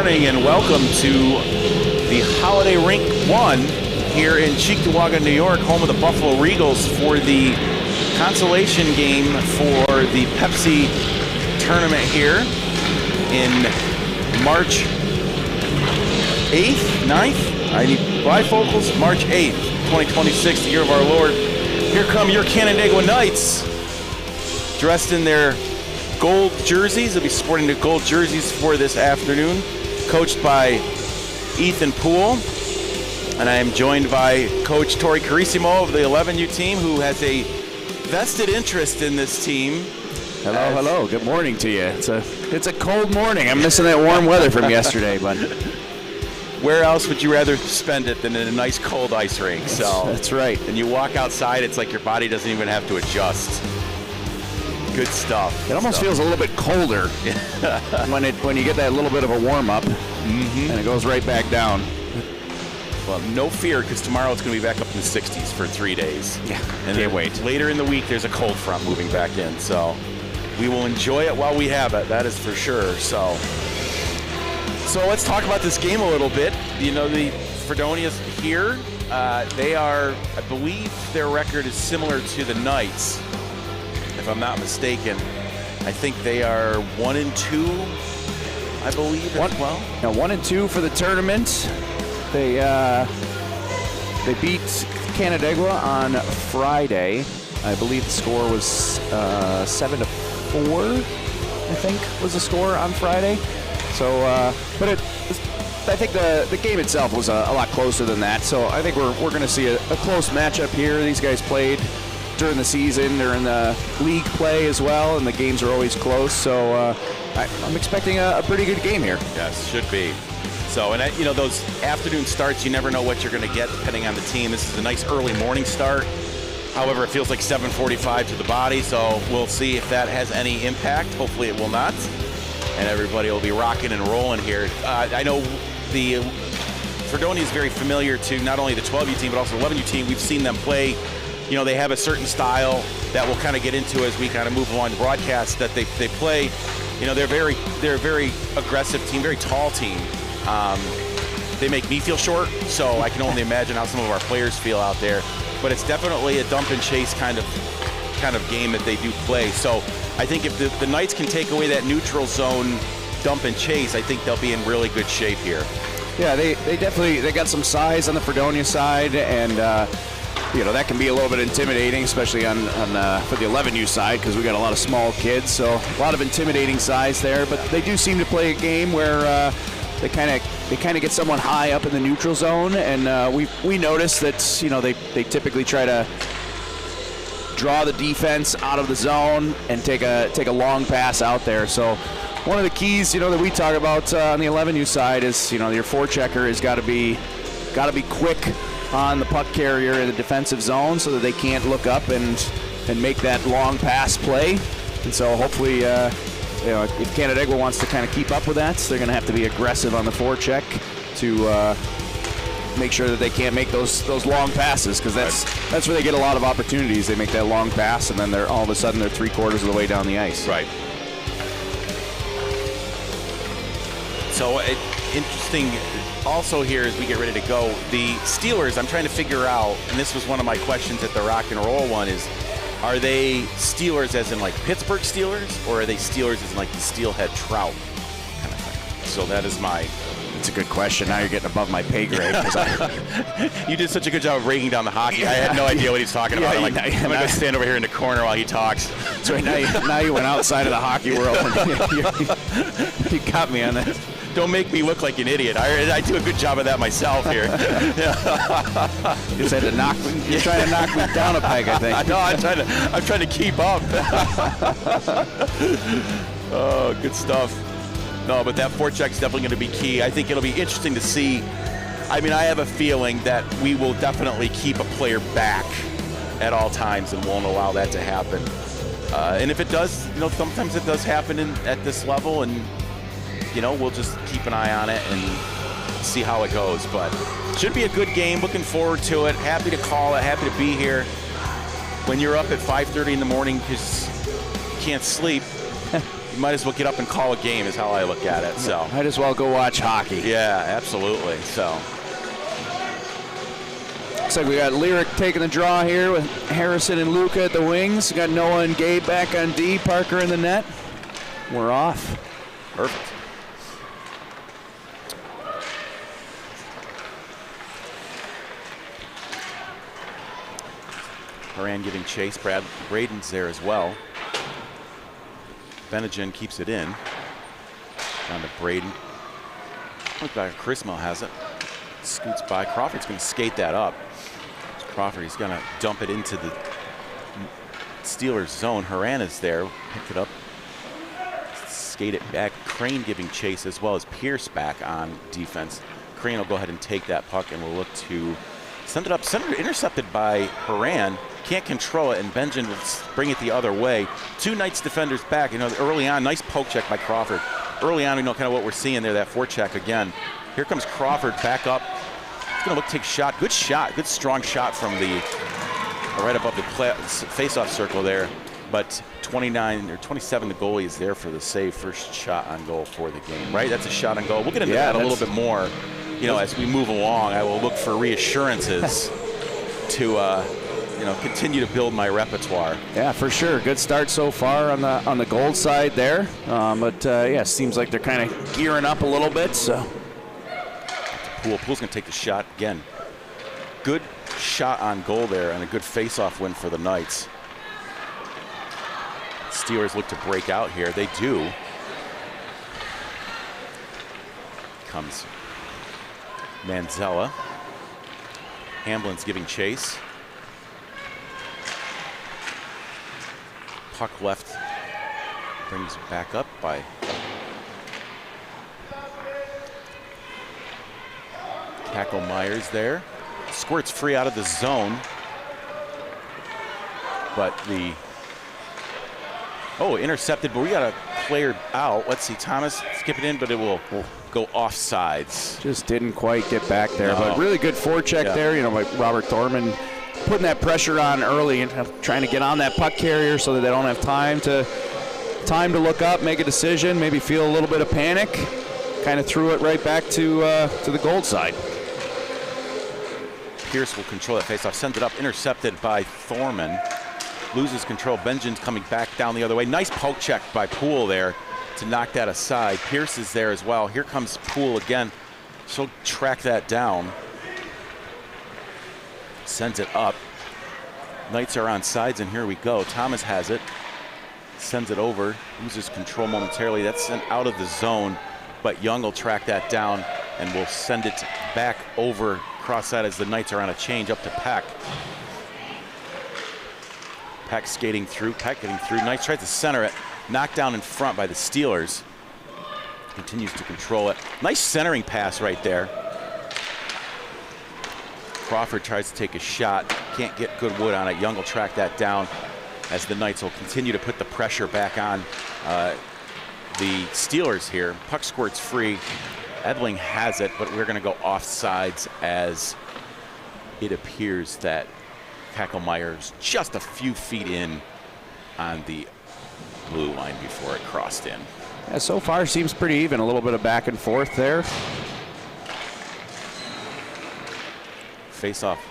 morning and welcome to the Holiday Rink 1 here in Cheektowaga, New York, home of the Buffalo Regals for the consolation game for the Pepsi tournament here in March 8th, 9th? I need bifocals, March 8th, 2026, the year of our Lord. Here come your Canandaigua Knights, dressed in their gold jerseys. They'll be sporting the gold jerseys for this afternoon, coached by Ethan Poole. And I am joined by Coach Tori Carissimo of the 11U team, who has a vested interest in this team. Hello. Good morning to you. It's a cold morning. I'm missing that warm weather from yesterday, but where else would you rather spend it than in a nice cold ice rink? That's right. And you walk outside, it's like your body doesn't even have to adjust. Good stuff. It almost feels a little bit colder when you get that little bit of a warm up, and it goes right back down. Well, no fear, because tomorrow it's going to be back up in the 60s for 3 days. Yeah, and can't wait. Later in the week, there's a cold front moving back in, so we will enjoy it while we have it. That is for sure. So let's talk about this game a little bit. You know, the Fredonia's here. They are, I believe, their record is similar to the Knights, if I'm not mistaken. I think they are 1-2, I believe, as well. Now 1-2 for the tournament. They beat Canandaigua on Friday. I believe the score was 7-4. I think was the score on Friday. So, but I think the game itself was a lot closer than that. So I think we're going to see a close matchup here. These guys played during the season. They're in the league play as well, and the games are always close. So I'm expecting a pretty good game here. Yes, should be. So, and you know, those afternoon starts, you never know what you're going to get depending on the team. This is a nice early morning start. However, it feels like 7:45 to the body, so we'll see if that has any impact. Hopefully it will not. And everybody will be rocking and rolling here. I know the Fredonia is very familiar to not only the 12U team, but also the 11U team. We've seen them play. You know, they have a certain style that we'll kind of get into as we kind of move along the broadcast that they play. You know, they're a very aggressive team, very tall team. They make me feel short, so I can only imagine how some of our players feel out there. But it's definitely a dump and chase kind of game that they do play. So I think if the Knights can take away that neutral zone dump and chase, I think they'll be in really good shape here. Yeah, they definitely got some size on the Fredonia side, and you know, that can be a little bit intimidating, especially on for the 11U side, because we got a lot of small kids, so a lot of intimidating size there. But they do seem to play a game where they kind of get someone high up in the neutral zone, and we noticed that, you know, they typically try to draw the defense out of the zone and take a long pass out there. So one of the keys, you know, that we talk about on the 11U side is, you know, your forechecker has got to be quick on the puck carrier in the defensive zone so that they can't look up and make that long pass play. And so hopefully, you know, if Canandaigua wants to kind of keep up with that, they're going to have to be aggressive on the forecheck to make sure that they can't make those long passes, because that's where they get a lot of opportunities. They make that long pass, and then all of a sudden they're 3/4 of the way down the ice. Right. So interesting also here as we get ready to go, the Steelers, I'm trying to figure out, and this was one of my questions at the rock and roll one, is are they Steelers as in like Pittsburgh Steelers, or are they Steelers as in like the steelhead trout kind of thing? So that is It's a good question. Now you're getting above my pay grade. You did such a good job of breaking down the hockey. I had no idea what he's talking about. I'm going to stand over here in the corner while he talks. That's right. Now you went outside of the hockey world. You got me on that. Don't make me look like an idiot. I do a good job of that myself here. You just had to knock me. You're trying to knock me down a peg, I think. No, I'm trying to keep up. Oh, good stuff. No, but that forecheck is definitely going to be key. I think it'll be interesting to see. I mean, I have a feeling that we will definitely keep a player back at all times and won't allow that to happen. And if it does, you know, sometimes it does happen at this level, and you know, we'll just keep an eye on it and see how it goes. But should be a good game. Looking forward to it. Happy to call it. Happy to be here. When you're up at 5:30 in the morning because you can't sleep, you might as well get up and call a game is how I look at it. So might as well go watch hockey. Yeah, absolutely. So looks like we got Lyric taking the draw here with Harrison and Luca at the wings. We got Noah and Gabe back on D, Parker in the net. We're off. Perfect. Moran giving chase. Braden's there as well. Benegin keeps it in. Down to Braden. Looks like Chrismo has it. Scoots by. Crawford's going to skate that up. Crawford, he's going to dump it into the Steelers zone. Horan is there. Pick it up. Skate it back. Crane giving chase as well as Pierce back on defense. Crane will go ahead and take that puck and will look to send it up. Intercepted by Horan. Can't control it, and Benjamin will bring it the other way. Two Knights defenders back. You know, early on, nice poke check by Crawford. Early on, we know kind of what we're seeing there, that forecheck again. Here comes Crawford back up. He's going to look to take a shot. Good strong shot from the right above the face-off circle there. But 29 or 27, the goalie is there for the save. First shot on goal for the game, right? That's a shot on goal. We'll get into that a little bit more. You know, as we move along, I will look for reassurances to continue to build my repertoire. Yeah, for sure. Good start so far on the gold side there. But seems like they're kind of gearing up a little bit. So Poole's going to take the shot again. Good shot on goal there, and a good face-off win for the Knights. Steelers look to break out here. They do. Comes Manzella. Hamblin's giving chase. Puck left, brings it back up by Cackle Myers there. Squirts free out of the zone. But intercepted, but we got a player out. Let's see, Thomas skip it in, but it will go offsides. Just didn't quite get back there, but really good forecheck there. You know, like Robert Thorman putting that pressure on early and trying to get on that puck carrier so that they don't have time to look up, make a decision, maybe feel a little bit of panic. Kind of threw it right back to the gold side. Pierce will control that faceoff, sends it up, intercepted by Thorman. Loses control. Benjamin's coming back down the other way. Nice poke check by Poole there to knock that aside. Pierce is there as well. Here comes Poole again. She'll track that down. Sends it up. Knights are on sides, and here we go. Thomas has it. Sends it over. Loses control momentarily. That's sent out of the zone, but Young will track that down and will send it back over cross side as the Knights are on a change up to Peck. Peck skating through. Peck getting through. Knights tries to center it. Knocked down in front by the Steelers. Continues to control it. Nice centering pass right there. Crawford tries to take a shot. Can't get good wood on it. Young will track that down as the Knights will continue to put the pressure back on the Steelers here. Puck squirts free. Edling has it, but we're going to go offsides as it appears that Kackelmeyer's just a few feet in on the blue line before it crossed in. Yeah, so far seems pretty even. A little bit of back and forth there. Face-off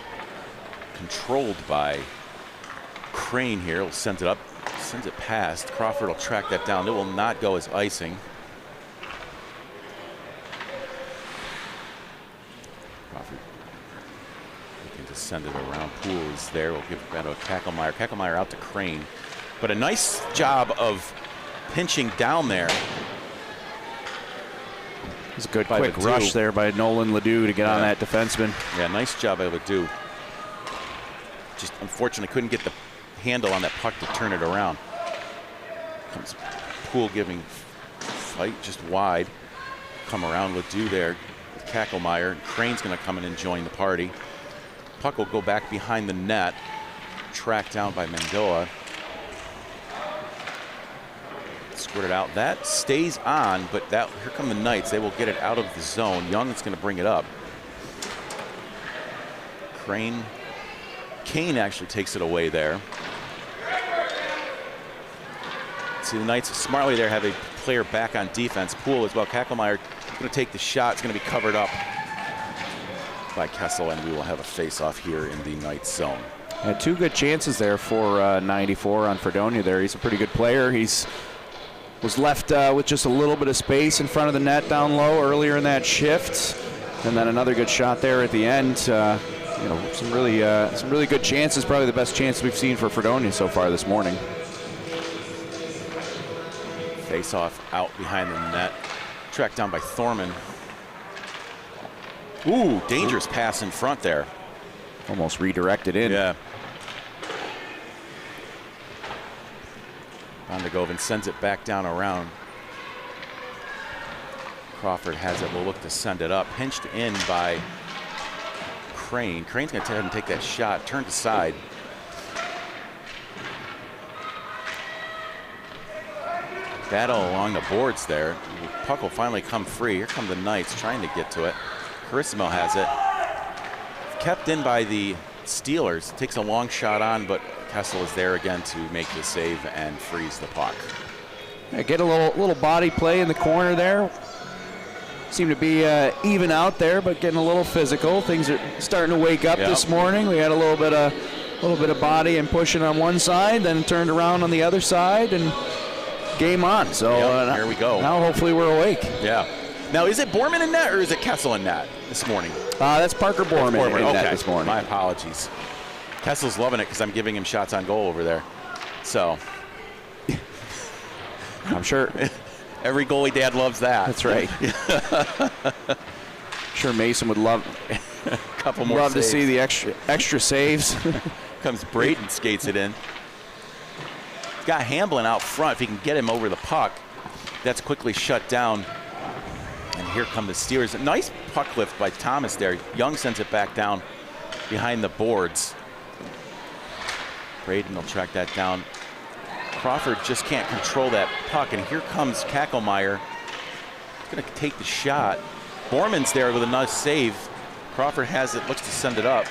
controlled by Crane here. Will send it up, sends it past. Crawford will track that down. It will not go as icing. Crawford looking to send it around. Poole is there. We'll give that to Kackelmeyer. Kackelmeyer out to Crane. But a nice job of pinching down there. It's a good quick rush there by Nolan Ledoux to get on that defenseman. Yeah, nice job by Ledoux. Just unfortunately couldn't get the handle on that puck to turn it around. Comes Poole giving fight just wide. Come around Ledoux there with Kackelmeyer. Crane's going to come in and join the party. Puck will go back behind the net. Tracked down by Mendoa. Squirted out. That stays on, but that here come the Knights. They will get it out of the zone. Young is going to bring it up. Kane actually takes it away there. See, the Knights smartly there have a player back on defense. Poole as well. Kakelmeyer going to take the shot. It's going to be covered up by Kessel, and we will have a face-off here in the Knights zone. Had 2 good chances there for 94 on Fredonia there. He's a pretty good player. He's was left with just a little bit of space in front of the net down low earlier in that shift. And then another good shot there at the end. Some really good chances, probably the best chance we've seen for Fredonia so far this morning. Face-off out behind the net. Tracked down by Thorman. Ooh, dangerous pass in front there. Almost redirected in. Yeah. Canandaigua sends it back down around. Crawford has it, will look to send it up. Pinched in by Crane. Crane's going to ahead and take that shot, turned aside. Battle along the boards there. Puck will finally come free. Here come the Knights trying to get to it. Carissimo has it. Kept in by the Steelers. Takes a long shot on, but Kessel is there again to make the save and freeze the puck. Yeah, get a little body play in the corner there. Seem to be even out there, but getting a little physical. Things are starting to wake up this morning. We had a little bit of body and pushing on one side, then turned around on the other side, and game on. So here we go. Now hopefully we're awake. Yeah. Now is it Borman in net or is it Kessel in net this morning? That's Parker Borman in net this morning. My apologies. Kessel's loving it because I'm giving him shots on goal over there. So I'm sure every goalie dad loves that. That's right. Sure Mason would love a couple more love saves. To see the extra saves. Comes Brayton, skates it in. He's got Hamblin out front. If he can get him over the puck, that's quickly shut down. And here come the Steelers. A nice puck lift by Thomas there. Young sends it back down behind the boards. Braden will track that down. Crawford just can't control that puck, and here comes Kakelmeyer. He's going to take the shot. Borman's there with a nice save. Crawford has it, looks to send it up.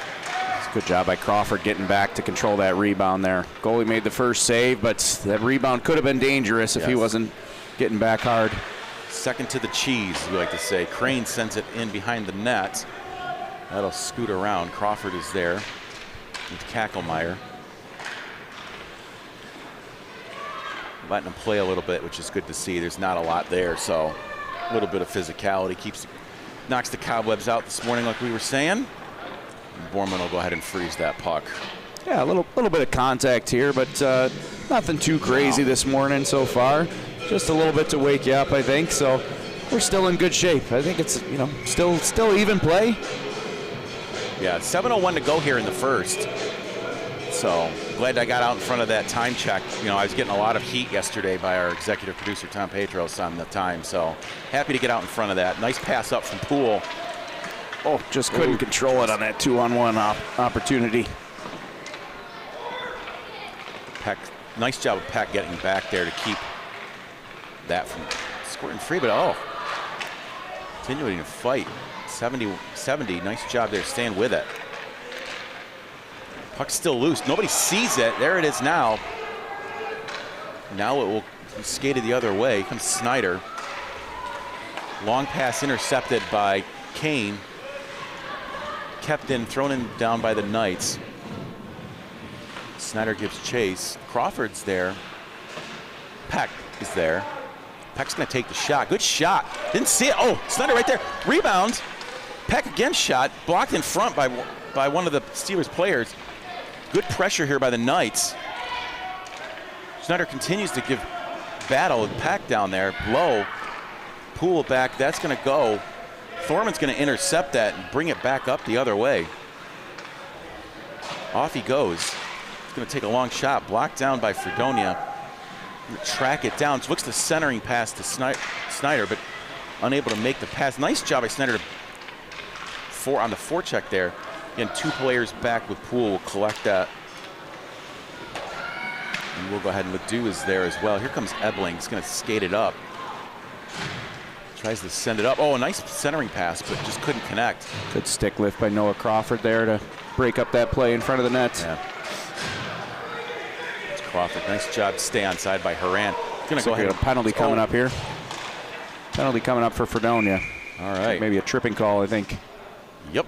Good job by Crawford getting back to control that rebound there. Goalie made the first save, but that rebound could have been dangerous if he wasn't getting back hard. Second to the cheese, we like to say. Crane sends it in behind the net. That'll scoot around. Crawford is there with Kakelmeyer. Letting him play a little bit, which is good to see. There's not a lot there, so a little bit of physicality knocks the cobwebs out this morning, like we were saying. And Borman will go ahead and freeze that puck. Yeah, a little bit of contact here, but nothing too crazy this morning so far. Just a little bit to wake you up, I think. So we're still in good shape. I think it's still even play. Yeah, 7:01 to go here in the first. So glad I got out in front of that time check. I was getting a lot of heat yesterday by our executive producer, Tom Petros, on the time. So happy to get out in front of that. Nice pass up from Poole. Oh, just couldn't control it on that 2-on-1 opportunity. Peck, nice job of Peck getting back there to keep that from scoring free, but continuing to fight. 70, nice job there, staying with it. Puck's still loose. Nobody sees it. There it is now. Now it will be skated the other way. Here comes Snyder. Long pass intercepted by Kane. Kept in, thrown in down by the Knights. Snyder gives chase. Crawford's there. Peck is there. Peck's going to take the shot. Good shot. Didn't see it. Oh, Snyder right there. Rebound. Peck again shot. Blocked in front by one of the Steelers players. Good pressure here by the Knights. Snyder continues to give battle with Peck down there. Low. Poole back. That's going to go. Thorman's going to intercept that and bring it back up the other way. Off he goes. He's going to take a long shot. Blocked down by Fredonia. Track it down. So looks the centering pass to Snyder, but unable to make the pass. Nice job by Snyder on the forecheck there. Again, 2 players back with Poole. Will collect that. And we'll go ahead and Ledoux is there as well. Here comes Ebling. He's going to skate it up. Tries to send it up. Oh, a nice centering pass, but just couldn't connect. Good stick lift by Noah Crawford there to break up that play in front of the net. Yeah. It's Crawford. Nice job to stay onside by Horan. Going to go ahead. A penalty coming up here. Penalty coming up for Fredonia. All right. Maybe a tripping call, I think. Yep.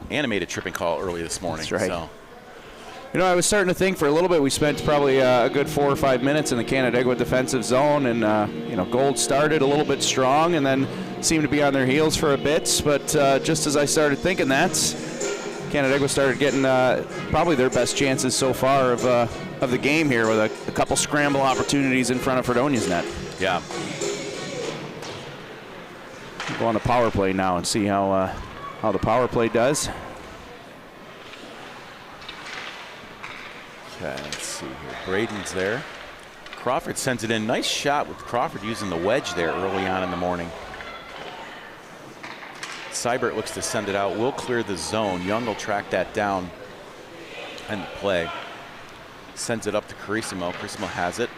Animated tripping call early this morning. That's right. So. You know, I was starting to think for a little bit we spent probably a good 4 or 5 minutes in the Canandaigua defensive zone, and Gold started a little bit strong and then seemed to be on their heels for a bit. But just as I started thinking that, Canandaigua started getting probably their best chances so far of the game here with a couple scramble opportunities in front of Fredonia's net. Yeah. We'll go on the power play now and see how the power play does. Okay, let's see here. Braden's there. Crawford sends it in. Nice shot with Crawford using the wedge there early on in the morning. Seibert looks to send it out. Will clear the zone. Young will track that down and play. Sends it up to Carissimo. Carissimo has it.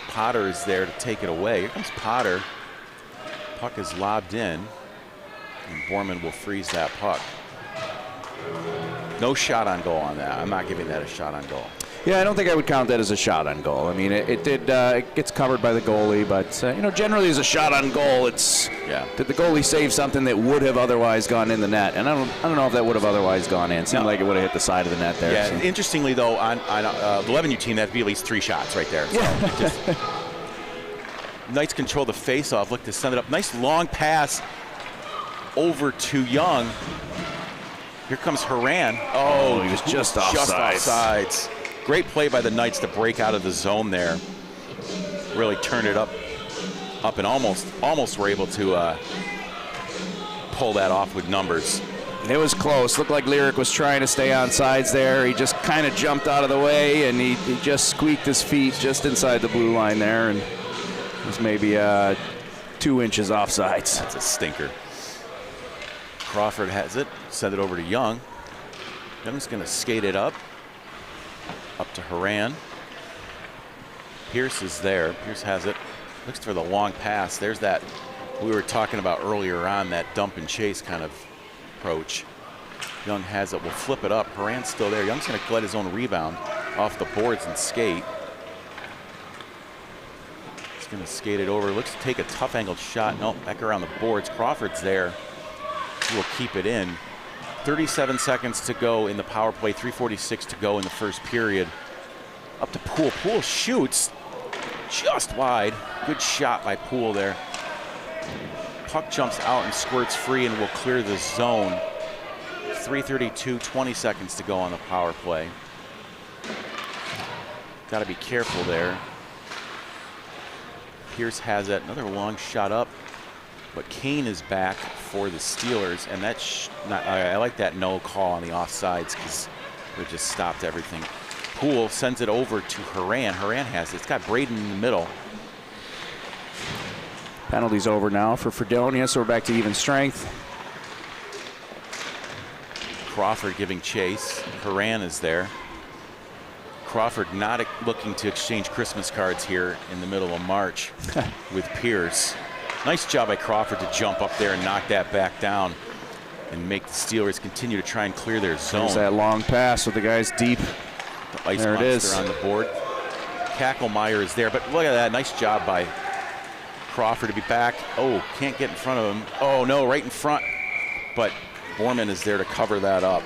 Potter is there to take it away. Here comes Potter. Puck is lobbed in, and Borman will freeze that puck. No shot on goal on that. I'm not giving that a shot on goal. Yeah, I don't think I would count that as a shot on goal. I mean, it gets covered by the goalie, but generally as a shot on goal, it's did the goalie save something that would have otherwise gone in the net? And I don't know if that would have otherwise gone in. It seemed like it would have hit the side of the net there. Yeah. So. Interestingly, though, on the 11U team, that'd be at least 3 shots right there. So just nice control the face-off. Look to send it up. Nice long pass over to Young. Here comes Haran. Oh, he was just offsides. Great play by the Knights to break out of the zone there. Really turned it up and almost were able to pull that off with numbers. It was close. Looked like Lyric was trying to stay on sides there. He just kind of jumped out of the way, and he just squeaked his feet just inside the blue line there, and was maybe 2 inches offsides. That's a stinker. Crawford has it. Send it over to Young. Young's going to skate it up to Haran. Pierce is there. Pierce has it. Looks for the long pass. There's that we were talking about earlier on, that dump and chase kind of approach. Young has it. Will flip it up. Haran's still there. Young's going to let his own rebound off the boards and skate. He's going to skate it over. Looks to take a tough angled shot. Nope, back around the boards. Crawford's there. He will keep it in. 37 seconds to go in the power play, 3:46 to go in the first period. Up to Poole. Poole shoots just wide. Good shot by Poole there. Puck jumps out and squirts free and will clear the zone. 3:32, 20 seconds to go on the power play. Got to be careful there. Pierce has it. Another long shot up. But Kane is back for the Steelers, and that's I like that no call on the offsides because it just stopped everything. Poole sends it over to Haran. Haran has it. It's got Braden in the middle. Penalty's over now for Fredonia, so we're back to even strength. Crawford giving chase. Haran is there. Crawford not looking to exchange Christmas cards here in the middle of March with Pierce. Nice job by Crawford to jump up there and knock that back down and make the Steelers continue to try and clear their zone. There's that long pass with the guys deep. The ice monster on the board. Kakelmeyer is there, but look at that. Nice job by Crawford to be back. Oh, can't get in front of him. Oh, no, right in front. But Borman is there to cover that up.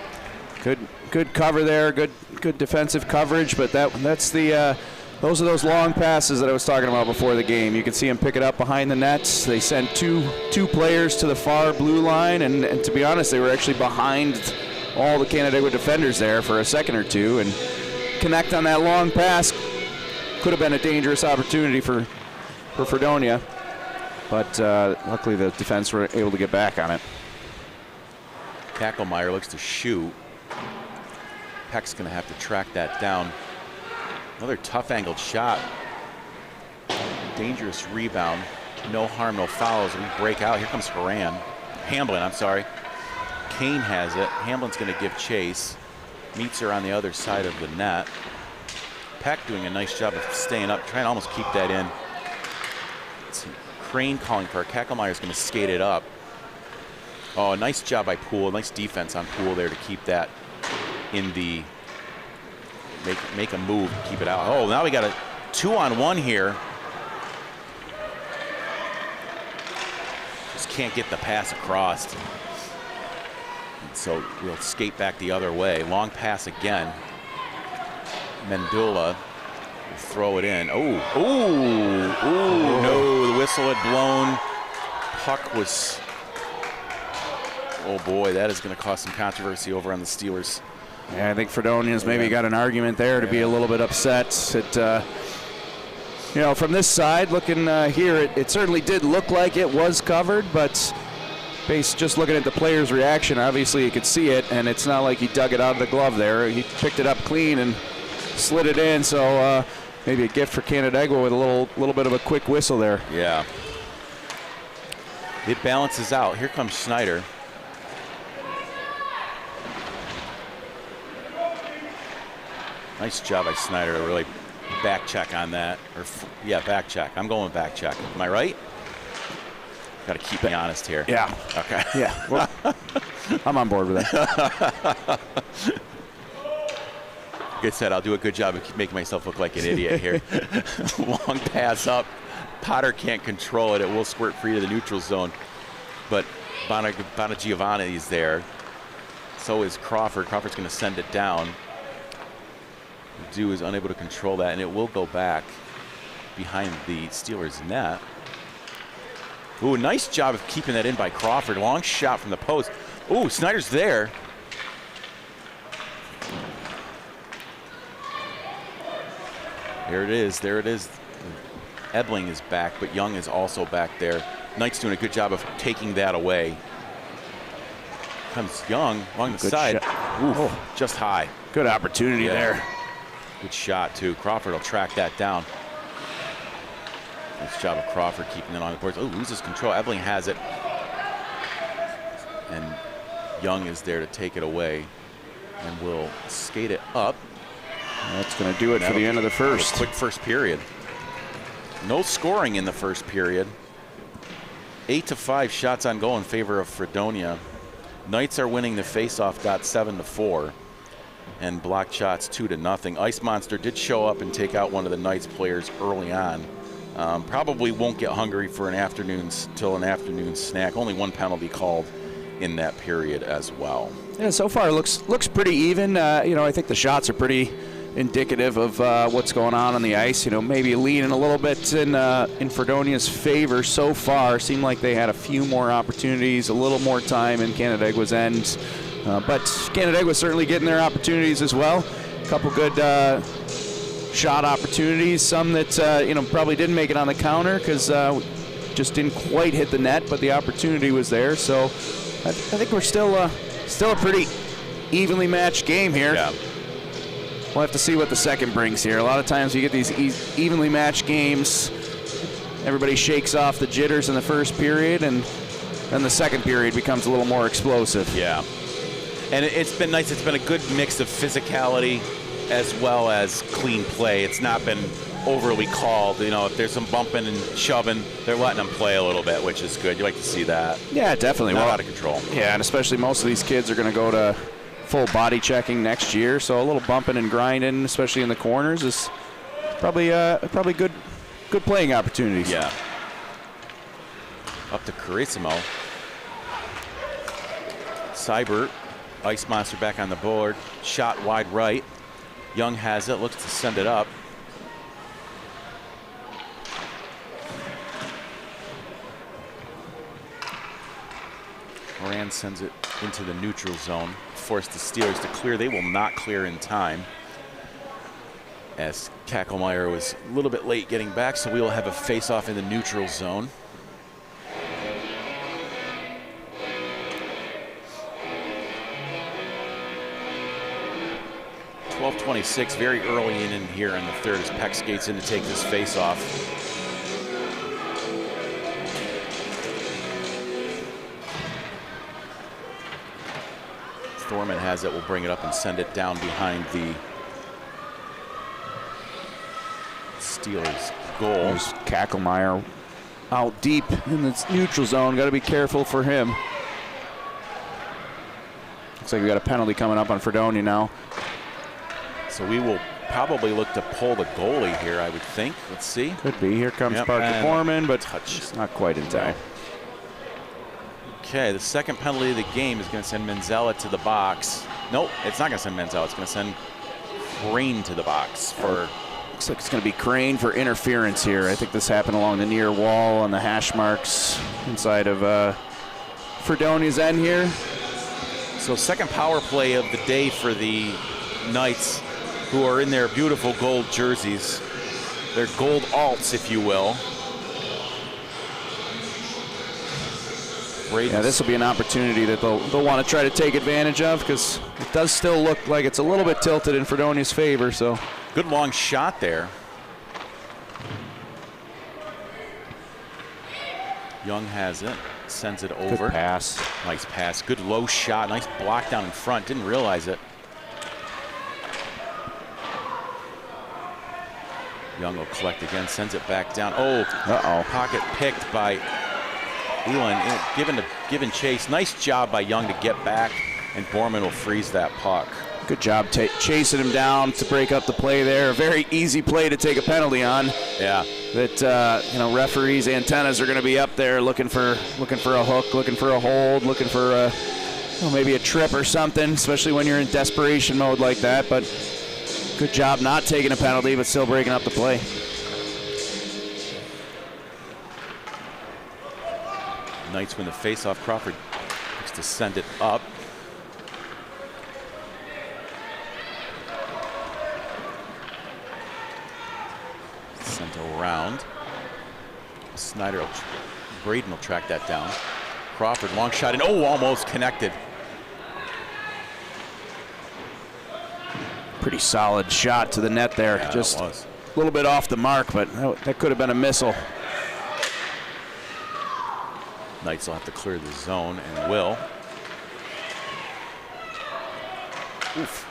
Good cover there. Good defensive coverage, but that's the those are those long passes that I was talking about before the game. You can see him pick it up behind the nets. They sent two players to the far blue line, and to be honest, they were actually behind all the Canandaigua defenders there for a second or two, and connect on that long pass. Could have been a dangerous opportunity for Fredonia, but luckily the defense were able to get back on it. Kakelmeyer looks to shoot. Peck's going to have to track that down. Another tough angled shot. Dangerous rebound. No harm, no foul as we break out. Here comes Hamblin, I'm sorry. Kane has it. Hamblin's going to give chase. Meets her on the other side of the net. Peck doing a nice job of staying up, trying to almost keep that in. Let's see. Crane calling for her. Kakelmeyer's going to skate it up. Oh, nice job by Poole. Nice defense on Poole there to keep that in the make a move, keep it out. Oh, now we got 2-on-1 here. Just can't get the pass across. And so we'll skate back the other way. Long pass again. Mendula will throw it in. Oh, no, the whistle had blown. Puck was, oh boy, that is going to cause some controversy over on the Steelers. Yeah, I think Fredonia's maybe got an argument there to be a little bit upset. From this side, looking here, it certainly did look like it was covered, but just looking at the player's reaction, obviously you could see it, and it's not like he dug it out of the glove there. He picked it up clean and slid it in, so maybe a gift for Canandaigua with a little bit of a quick whistle there. Yeah. It balances out. Here comes Schneider. Nice job by Snyder to really back check on that. Back check. I'm going back check. Am I right? Got to keep me honest here. Yeah. Okay. Yeah. Well, I'm on board with that. Like I said, I'll do a good job of making myself look like an idiot here. Long pass up. Potter can't control it. It will squirt free to the neutral zone. But Bonagiovanni is there. So is Crawford. Crawford's going to send it down. Dew is unable to control that, and it will go back behind the Steelers' net. Ooh, nice job of keeping that in by Crawford. Long shot from the post. Ooh, Snyder's there. There it is. There it is. Ebling is back, but Young is also back there. Knight's doing a good job of taking that away. Comes Young along the side. Ooh, just high. Good opportunity there. Good shot, too. Crawford will track that down. Nice job of Crawford keeping it on the boards. Oh, loses control. Ebling has it. And Young is there to take it away. And will skate it up. That's going to do it for the end of the first. Quick first period. No scoring in the first period. 8-5 shots on goal in favor of Fredonia. Knights are winning the faceoff dot 7-4. And blocked shots 2-0. Ice Monster did show up and take out one of the Knights players early on. Probably won't get hungry for an afternoon snack. Only one penalty called in that period as well. Yeah, so far it looks pretty even. I think the shots are pretty indicative of what's going on the ice. Maybe leaning a little bit in Fredonia's favor so far. Seemed like they had a few more opportunities, a little more time in Canandaigua's end. But Canandaigua certainly getting their opportunities as well. A couple good shot opportunities. Some that probably didn't make it on the counter because just didn't quite hit the net, but the opportunity was there. So I think we're still a pretty evenly matched game here. Yeah. We'll have to see what the second brings here. A lot of times you get these evenly matched games. Everybody shakes off the jitters in the first period, and then the second period becomes a little more explosive. Yeah. And it's been nice. It's been a good mix of physicality as well as clean play. It's not been overly called. If there's some bumping and shoving, they're letting them play a little bit, which is good. You like to see that. Yeah, definitely. Not out of control. Yeah, and especially most of these kids are going to go to full body checking next year, so a little bumping and grinding, especially in the corners, is probably good playing opportunities. Yeah. Up to Carissimo. Seibert. Ice Monster back on the board. Shot wide right. Young has it. Looks to send it up. Moran sends it into the neutral zone. Force the Steelers to clear. They will not clear in time, as Kacklemeyer was a little bit late getting back, so we will have a face-off in the neutral zone. .26, very early in here in the third as Peck skates in to take this face-off. Thorman has it, will bring it up and send it down behind the Steelers goal. There's Kacklemeyer out deep in the neutral zone. Got to be careful for him. Looks like we got a penalty coming up on Fredonia now. So we will probably look to pull the goalie here, I would think. Let's see. Could be. Here comes Yep, Parker and Foreman, but touch. it's not quite in time. Okay, the second penalty of the game is going to send Manzella to the box. Nope, it's not going to send Manzella. It's going to send Crane to the box for. Looks like it's going to be Crane for interference here. I think this happened along the near wall on the hash marks inside of Fredonia's end here. So second power play of the day for the Knights, who are in their beautiful gold jerseys. Their gold alts, if you will. Yeah, this will be an opportunity that they'll want to try to take advantage of, because it does still look like it's a little bit tilted in Fredonia's favor. So good long shot there. Young has it, sends it over. Good pass. Nice pass. Good low shot. Nice block down in front. Didn't realize it. Young will collect again, sends it back down. Oh, pocket picked by Elon, given chase. Nice job by Young to get back, and Borman will freeze that puck. Good job chasing him down to break up the play there. A very easy play to take a penalty on. Yeah. That referees' antennas are going to be up there looking for a hook, looking for a hold, looking for maybe a trip or something, especially when you're in desperation mode like that. But good job not taking a penalty, but still breaking up the play. Knights win the faceoff. Crawford looks to send it up. Sent around. Braden will track that down. Crawford, long shot, and almost connected. Pretty solid shot to the net there. Yeah, just a little bit off the mark, but that could have been a missile. Knights will have to clear the zone, and will. Oof.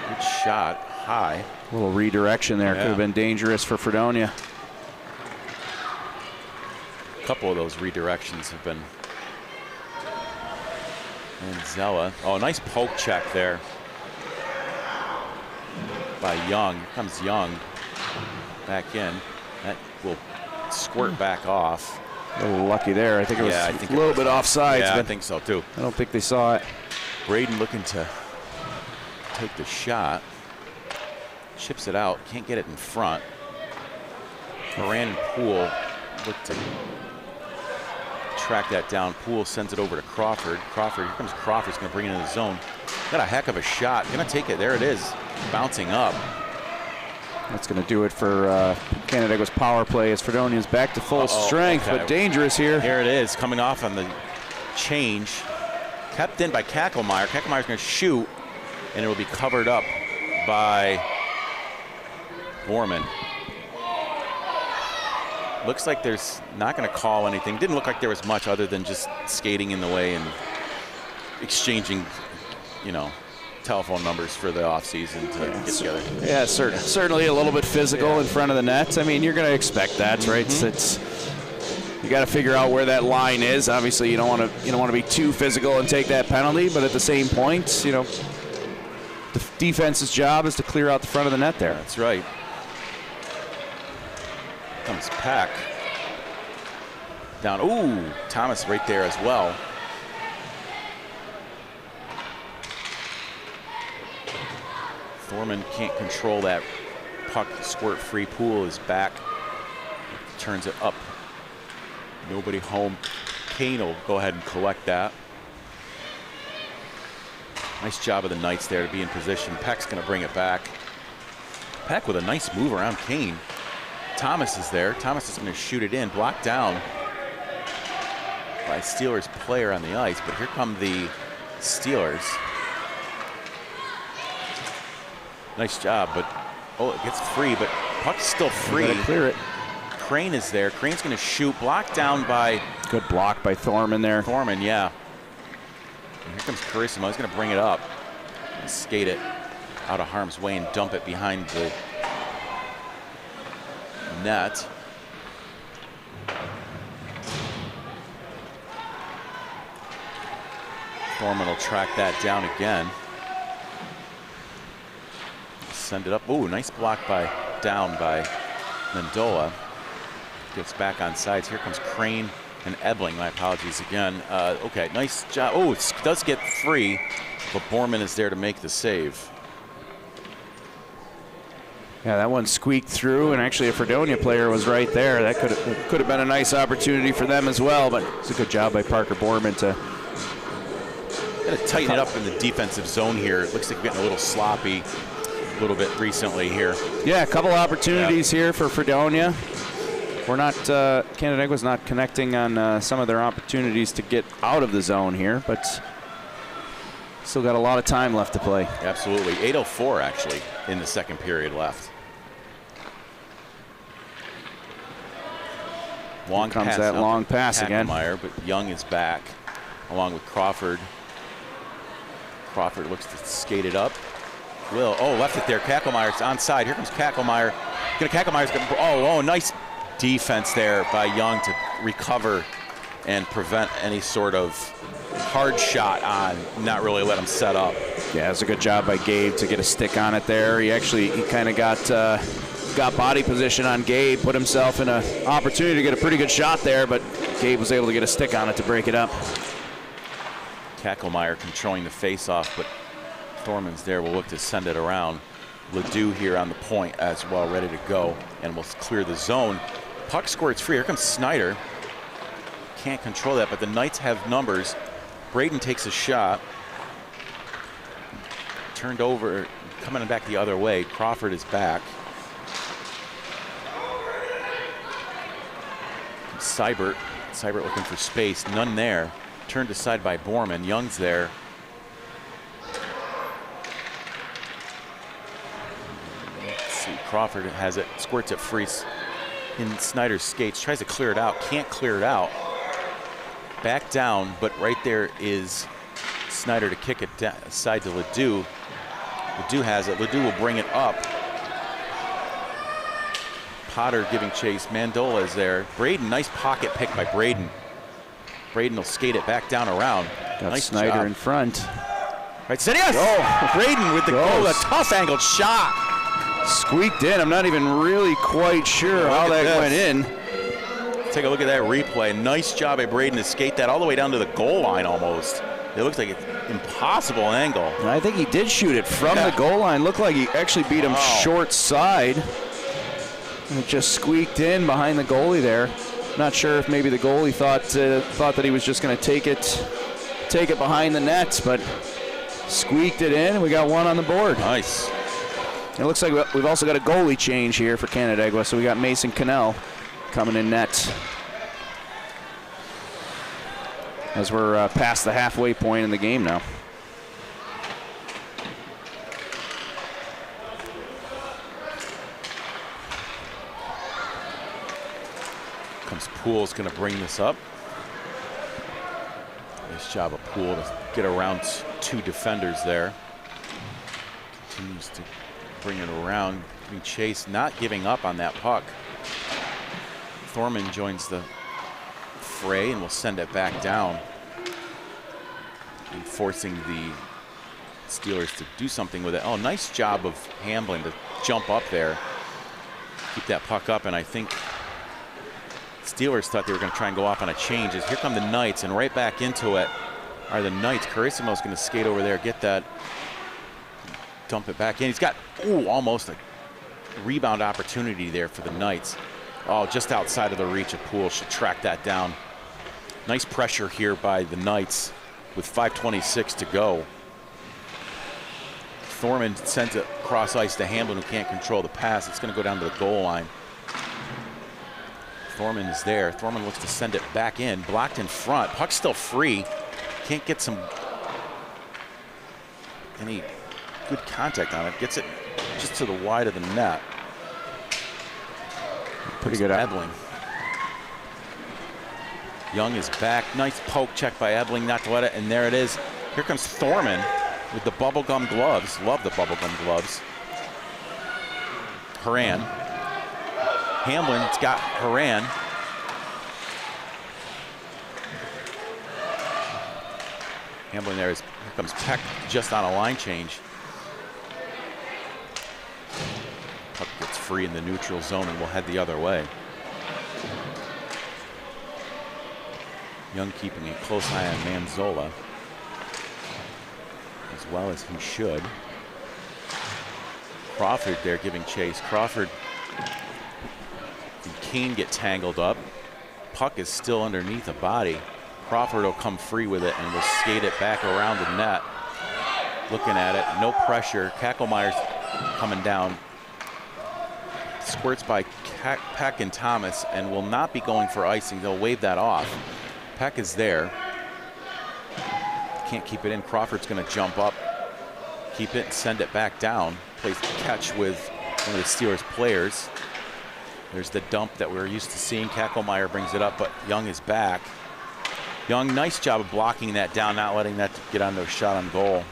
Good shot, high. A little redirection there. Yeah. Could have been dangerous for Fredonia. A couple of those redirections have been. And Zella. Oh, nice poke check there by Young. Here comes Young back in. That will squirt back off. A little lucky there. I think it was a little bit offside. Yeah, I think so too. I don't think they saw it. Braden looking to take the shot. Chips it out. Can't get it in front. Moran and Poole look to track that down. Poole sends it over to Crawford. Here comes Crawford. He's going to bring it in the zone. Got a heck of a shot. Going to take it. There it is. Bouncing up. That's going to do it for Canandaigua's power play as Fredonia's back to full strength, but dangerous here. Here it is, coming off on the change. Kept in by Kakelmeyer. Kakelmeyer's going to shoot, and it will be covered up by Borman. Looks like there's not going to call anything. Didn't look like there was much other than just skating in the way and exchanging, telephone numbers for the offseason to get together. Yeah, certainly a little bit physical in front of the net. I mean, you're going to expect that, right? It's you got to figure out where that line is. Obviously, you don't want to be too physical and take that penalty, but at the same point, the defense's job is to clear out the front of the net there. That's right. Comes Peck down. Ooh, Thomas right there as well. Thorman can't control that puck. Squirt free. Poole is back. Turns it up. Nobody home. Kane will go ahead and collect that. Nice job of the Knights there to be in position. Peck's going to bring it back. Peck with a nice move around Kane. Thomas is there. Thomas is going to shoot it in. Blocked down by Steelers player on the ice. But here come the Steelers. Nice job, but it gets free, but puck's still free. Clear it. Crane is there. Crane's going to shoot. Blocked down by. Good block by Thorman there. Thorman, yeah. And here comes Carissimo. He's going to bring it up and skate it out of harm's way and dump it behind the net. Thorman will track that down again. send it up. Ooh, nice block down by Mendola. Gets back on sides. Here comes Crane and Ebling. My apologies again. Okay, nice job. Oh, it does get free, but Borman is there to make the save. Yeah, that one squeaked through, and actually a Fredonia player was right there. That could have been a nice opportunity for them as well, but it's a good job by Parker Borman to tighten it up in the defensive zone here. It looks like we're getting a little sloppy a little bit recently here. Yeah, a couple opportunities here for Fredonia. We're not, Canandaigua's not connecting on some of their opportunities to get out of the zone here, but still got a lot of time left to play. Absolutely. 8:04 actually in the second period left. Long Here comes pass that long pass again. But Young is back along with Crawford. Crawford looks to skate it up. Left it there. Kakelmeyer's onside. Here comes Kakelmeyer. Nice defense there by Young to recover and prevent any sort of hard shot on, not really let him set up. Yeah, it's a good job by Gabe to get a stick on it there. He kind of got body position on Gabe, put himself in an opportunity to get a pretty good shot there, but Gabe was able to get a stick on it to break it up. Kakelmeyer controlling the face-off, but Thorman's there. Will look to send it around. Ledoux here on the point as well, ready to go, and will clear the zone. Puck squirts free. Here comes Snyder. Can't control that, but the Knights have numbers. Braden takes a shot. Turned over, coming back the other way. Crawford is back. Seibert looking for space, none there. Turned aside by Borman. Young's there. Let's see, Crawford has it, squirts it free in Snyder's skates, tries to clear it out, can't clear it out. Back down, but right there is Snyder to kick it aside to Ledoux. Ledoux has it. Ledoux will bring it up. Potter giving chase. Mandola is there. Braden, nice pocket pick by Braden. Braden will skate it back down around. Got nice Snyder job. in front. Right, said yes! Braden with the goal, a tough angled shot. Squeaked in. I'm not even really quite sure how that went in. Take a look at that replay. Nice job by Braden to skate that all the way down to the goal line almost. It looks like it's impossible angle. And I think he did shoot it from the goal line. Looked like he actually beat him short side. And it just squeaked in behind the goalie there. Not sure if maybe the goalie thought that he was just going to take it behind the nets, but squeaked it in, and we got one on the board. Nice. It looks like we've also got a goalie change here for Canandaigua, so we got Mason Cannell coming in net. As we're past the halfway point in the game now. Comes Poole's going to bring this up. Nice job of Poole to get around two defenders there. Continues to bring it around, giving chase, not giving up on that puck. Thorman joins the fray and will send it back down, and forcing the Steelers to do something with it. Oh, nice job of Hamblin to jump up there, keep that puck up, and I think Steelers thought they were going to try and go off on a change. As here come the Knights, and right back into it are the Knights. Carissimo's going to skate over there, get that, dump it back in. He's got, almost a rebound opportunity there for the Knights. Oh, just outside of the reach of Poole. Should track that down. Nice pressure here by the Knights with 5:26 to go. Thorman sends it cross ice to Hamblin, who can't control the pass. It's going to go down to the goal line. Thorman is there. Thorman looks to send it back in. Blocked in front. Puck's still free. Can't get any good contact on it. Gets it just to the wide of the net. Pretty good Ebling. Young is back. Nice poke check by Ebling, not to let it, and there it is. Here comes Thorman with the bubblegum gloves. Love the bubblegum gloves. Horan. Hamlin's got Horan. Hamblin there is, here comes Peck just on a line change. Puck gets free in the neutral zone and will head the other way. Young keeping a close eye on Manzola, as well as he should. Crawford there giving chase. Crawford and Kane get tangled up. Puck is still underneath the body. Crawford will come free with it and will skate it back around the net. Looking at it, no pressure. Kakelmeyer's coming down. Squirts by Peck and Thomas and will not be going for icing. They'll wave that off. Peck is there. Can't keep it in. Crawford's going to jump up, keep it, and send it back down. Plays the catch with one of the Steelers players. There's the dump that we're used to seeing. Kakelmeyer brings it up, but Young is back. Young, nice job of blocking that down, not letting that get onto a shot on goal.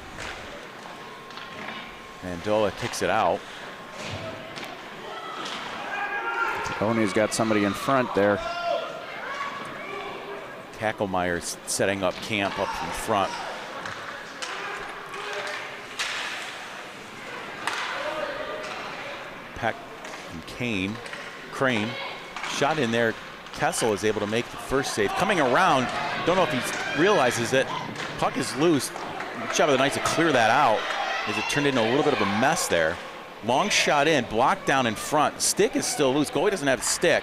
Mandola kicks it out. Tony's got somebody in front there. Kakelmeyer's setting up camp up in front. Peck and Crane shot in there. Kessel is able to make the first save. Coming around, don't know if he realizes it. Puck is loose. Good job of the Knights to clear that out as it turned into a little bit of a mess there. Long shot in, blocked down in front. Stick is still loose. Goalie doesn't have a stick.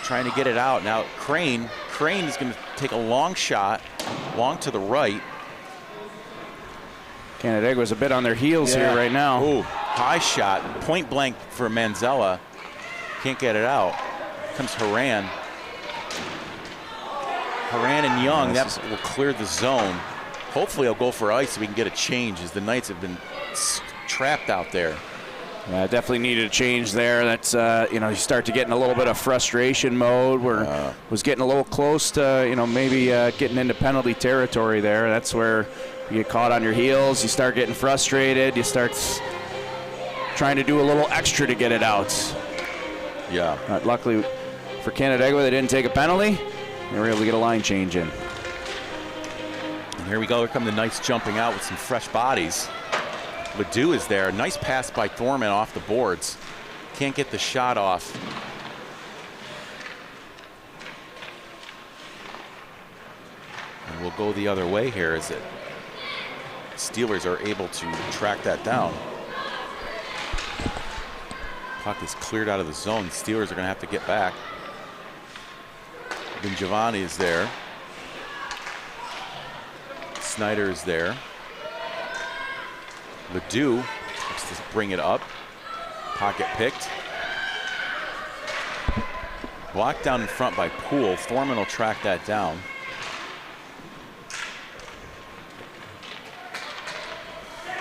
Trying to get it out. Now Crane is going to take a long shot, long to the right. Canandaigua's a bit on their heels here right now. Ooh, high shot, point blank for Manzella. Can't get it out. Comes Haran. Haran and Young, that will clear the zone. Hopefully he'll go for ice so we can get a change, as the Knights have been trapped out there. Yeah, definitely needed a change there. That's, you start to get in a little bit of frustration mode where was getting a little close to, maybe getting into penalty territory there. That's where you get caught on your heels. You start getting frustrated. You start trying to do a little extra to get it out. Yeah. Luckily for Canandaigua, they didn't take a penalty. They were able to get a line change in. And here we go. Here come the Knights jumping out with some fresh bodies. Ledoux is there. Nice pass by Thorman off the boards. Can't get the shot off. And we'll go the other way here as it Steelers are able to track that down. Puck is cleared out of the zone. The Steelers are going to have to get back. Then Giovanni is there. Snyder is there. Ledoux looks to bring it up. Pocket picked. Blocked down in front by Poole. Thorman will track that down.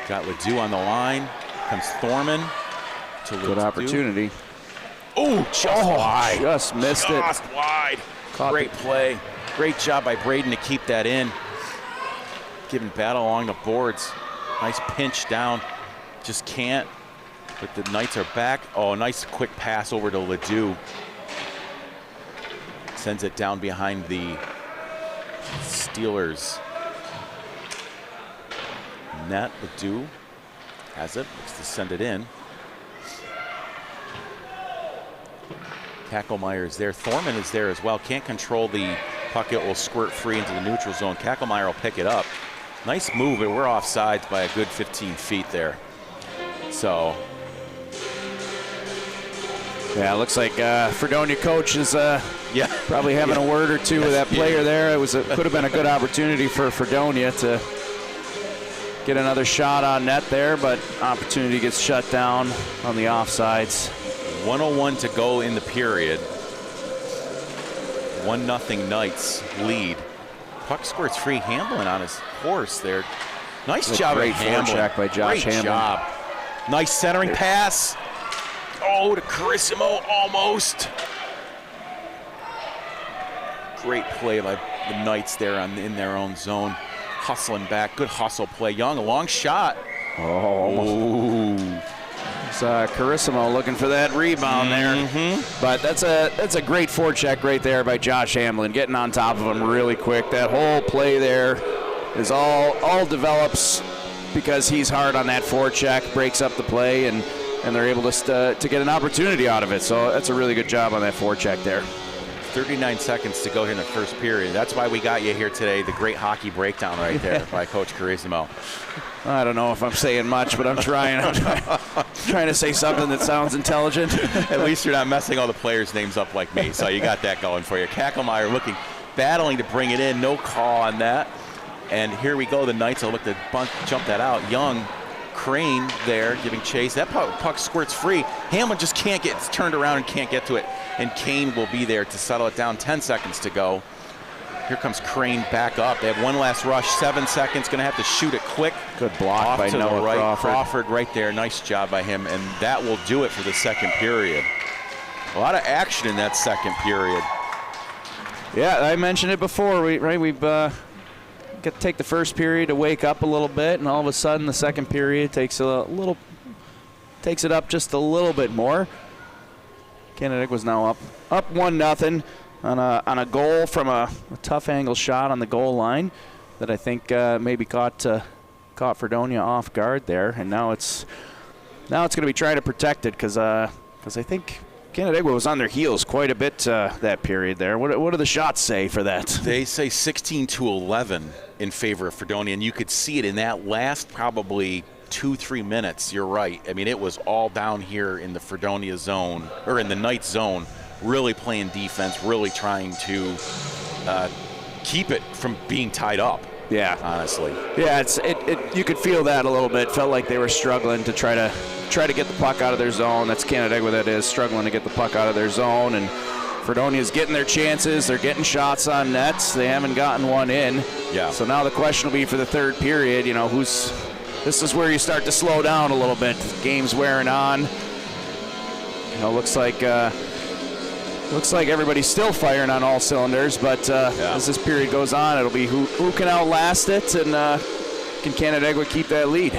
Got Ledoux on the line. Comes Thorman to Ledoux. Good opportunity. Oh, just wide. Just missed it. Just wide. Great play. Great job by Braden to keep that in. Giving battle along the boards. Nice pinch down. Just can't. But the Knights are back. Oh, nice quick pass over to Ledoux. Sends it down behind the Steelers net. Ledoux has it. Looks to send it in. Kakelmeyer is there. Thorman is there as well. Can't control the puck. It will squirt free into the neutral zone. Kakelmeyer will pick it up. Nice move, but we're offsides by a good 15 feet there. So. Yeah, it looks like Fredonia coach is probably having a word or two with that player there. It could have been a good opportunity for Fredonia to get another shot on net there, but opportunity gets shut down on the offsides. 1:01 to go in the period. 1-0 Knights lead. Puck squirts free. Hamblin on his horse there. Nice job great at Hamblin. forecheck by Josh Great Hamblin. job. Nice centering pass. Oh, to Carissimo, almost. Great play by the Knights there in their own zone. Hustling back. Good hustle play. Young, a long shot. Oh, it's Carissimo looking for that rebound there. But that's a great forecheck right there by Josh Hamlin, getting on top of him really quick. That whole play there is all develops because he's hard on that forecheck, breaks up the play, and they're able to get an opportunity out of it. So that's a really good job on that forecheck there. 39 seconds to go here in the first period. That's why we got you here today, the great hockey breakdown right there by Coach Carissimo. I don't know if I'm saying much, but I'm trying. Trying to say something that sounds intelligent. At least you're not messing all the players' names up like me, so you got that going for you. Kacklemeyer battling to bring it in. No call on that. And here we go. The Knights will look to jump that out. Young, Crane there giving chase. That puck squirts free. Hamlin just can't get turned around and can't get to it. And Kane will be there to settle it down. 10 seconds to go. Here comes Crane back up. They have one last rush. 7 seconds. Going to have to shoot it quick. Good block off by to Noah the right. Crawford. Crawford right there. Nice job by him. And that will do it for the second period. A lot of action in that second period. Yeah, I mentioned it before. We've got to take the first period to wake up a little bit, and all of a sudden the second period takes it up just a little bit more. Canandaigua's now up 1-0 on a goal from a tough angle shot on the goal line that I think maybe caught Fredonia off guard there, and now it's going to be trying to protect it because I think Canandaigua was on their heels quite a bit that period there. What do the shots say for that? They say 16-11 in favor of Fredonia, and you could see it in that last probably 2-3 minutes. You're right. I mean, it was all down here in the Fredonia zone, or in the Knights zone, really playing defense, really trying to keep it from being tied up. Yeah, honestly. Yeah, you could feel that a little bit. Felt like they were struggling to try to get the puck out of their zone. That's Canandaigua, that is, struggling to get the puck out of their zone. And Fredonia's getting their chances. They're getting shots on nets. They haven't gotten one in. Yeah. So now the question will be for the third period, this is where you start to slow down a little bit. The game's wearing on. Looks like everybody's still firing on all cylinders, but as this period goes on, it'll be who can outlast it, and can Canandaigua keep that lead?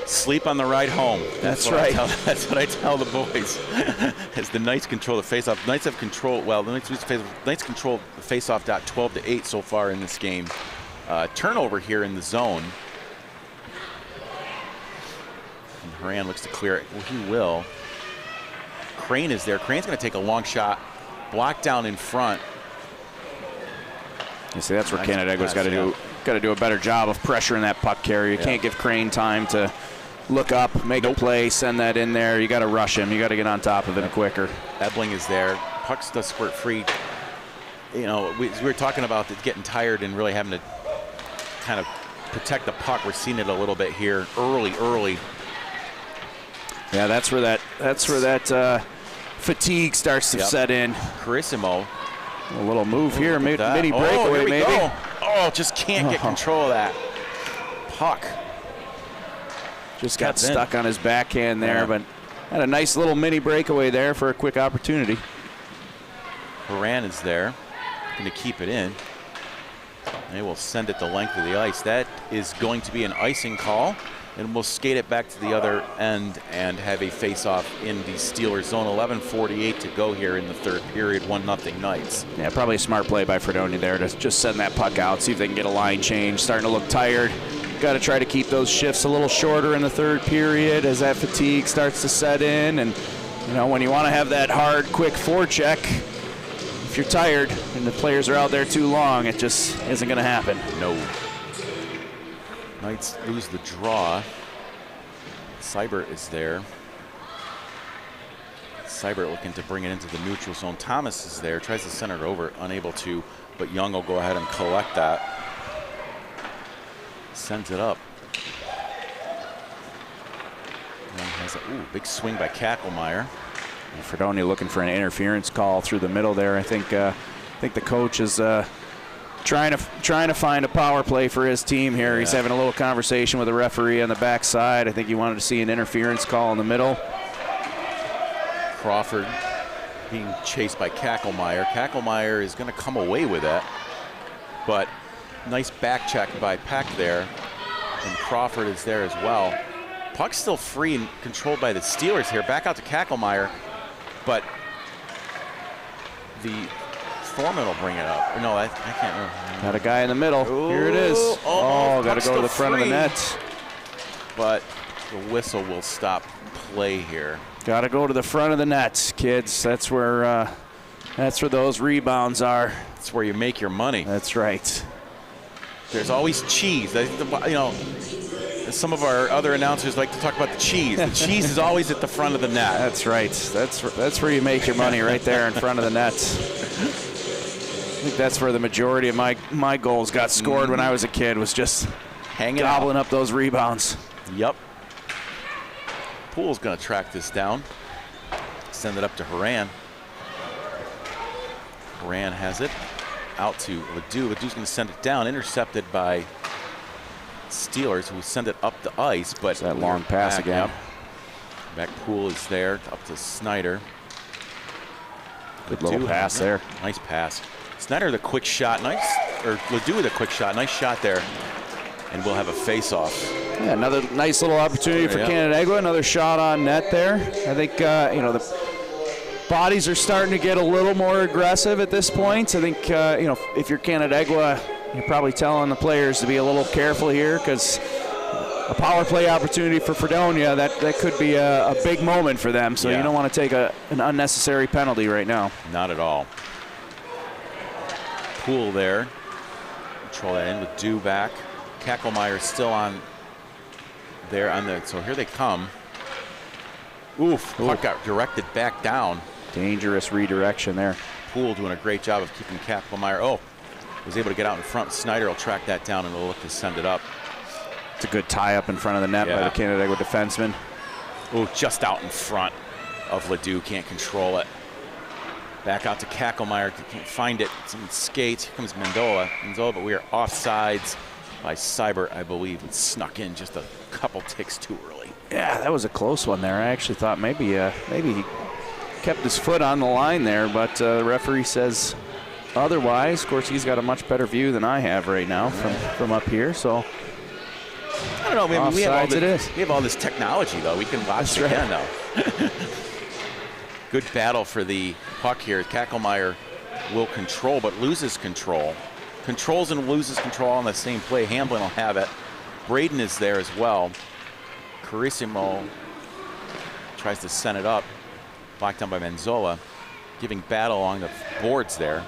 Sleep on the ride home. That's right. That's what I tell the boys. As the Knights control the faceoff. Knights have controlled. Well, the Knights control the faceoff dot 12-8 so far in this game. Turnover here in the zone. And Horan looks to clear it. Well, he will. Crane is there. Crane's going to take a long shot. Blocked down in front. You see, that's where Canandaigua's got to do a better job of pressuring that puck carrier. You can't give Crane time to look up, make a play, send that in there. You got to rush him. You got to get on top of him quicker. Ebling is there. Puck's does squirt free. We were talking about getting tired and really having to kind of protect the puck. We're seeing it a little bit here early. Yeah, that's where that fatigue starts to set in. Carissimo. A little move here, mini breakaway maybe. Go. Oh, just can't get control of that puck. Just got stuck on his backhand there, but had a nice little mini breakaway there for a quick opportunity. Horan is there, going to keep it in. They will send it the length of the ice. That is going to be an icing call, and we'll skate it back to the other end and have a face-off in the Steelers zone. 11:48 to go here in the third period. 1-0 Knights. Yeah, probably a smart play by Fredonia there to just send that puck out, see if they can get a line change. Starting to look tired. Got to try to keep those shifts a little shorter in the third period as that fatigue starts to set in. And when you want to have that hard, quick forecheck, if you're tired and the players are out there too long, it just isn't going to happen. No. Knights lose the draw. Seibert is there. Seibert looking to bring it into the neutral zone. Thomas is there, tries to send it over, unable to, but Young will go ahead and collect that. Sends it up. Young has a big swing by Kacklemeyer. Fredonia looking for an interference call through the middle there. I think the coach is trying to find a power play for his team here. He's having a little conversation with the referee on the backside. I think he wanted to see an interference call in the middle. Crawford being chased by Kacklemeyer. Kacklemeyer is going to come away with that, but nice back check by Peck there, and Crawford is there as well. Puck's still free and controlled by the Steelers here. Back out to Kacklemeyer, but the Foreman will bring it up. No, I can't remember. Got a guy in the middle. Ooh, here it is. Oh, got to go to the front of the net. but the whistle will stop play here. Got to go to the front of the net, kids. That's where those rebounds are. That's where you make your money. That's right. There's always cheese. Some of our other announcers like to talk about the cheese. The cheese is always at the front of the net. That's right. That's where you make your money, right there in front of the net. I think that's where the majority of my goals got scored when I was a kid, was just gobbling up those rebounds. Yep. Poole's going to track this down. Send it up to Horan. Horan has it out to Ledoux. Ledoux's going to send it down, intercepted by Steelers, who send it up the ice, but it's that long pass again. Back Poole is there, up to Snyder. Good little pass there. Nice pass. Snyder with a quick shot, Ledoux with a quick shot, nice shot there. And we'll have a face-off. Yeah, another nice little opportunity for Canandaigua. Another shot on net there. I think the bodies are starting to get a little more aggressive at this point. I think if you're Canandaigua, you're probably telling the players to be a little careful here, because a power play opportunity for Fredonia, that could be a big moment for them. So you don't want to take an unnecessary penalty right now. Not at all. Poole there. Control that in with Ledoux back. Kakelmeyer still on there so here they come. Oof, puck got directed back down. Dangerous redirection there. Poole doing a great job of keeping Kakelmeyer. Was able to get out in front. Snyder will track that down and will look to send it up. It's a good tie up in front of the net by the Canandaigua defenseman. Oh, just out in front of Ledoux, can't control it. Back out to Kakelmeyer, can't find it. It's in skates. Here comes Mendola, but we are offsides by Seibert, I believe. It snuck in just a couple ticks too early. Yeah, that was a close one there. I actually thought maybe he kept his foot on the line there, but the referee says otherwise. Of course, he's got a much better view than I have right now from up here. So I don't know. We have all this technology, though. We can watch it again, though. Good battle for the puck here. Kakelmeyer will control, but loses control. Controls and loses control on the same play. Hamblin will have it. Braden is there as well. Carissimo tries to send it up. Blocked down by Menzola. Giving battle along the boards there.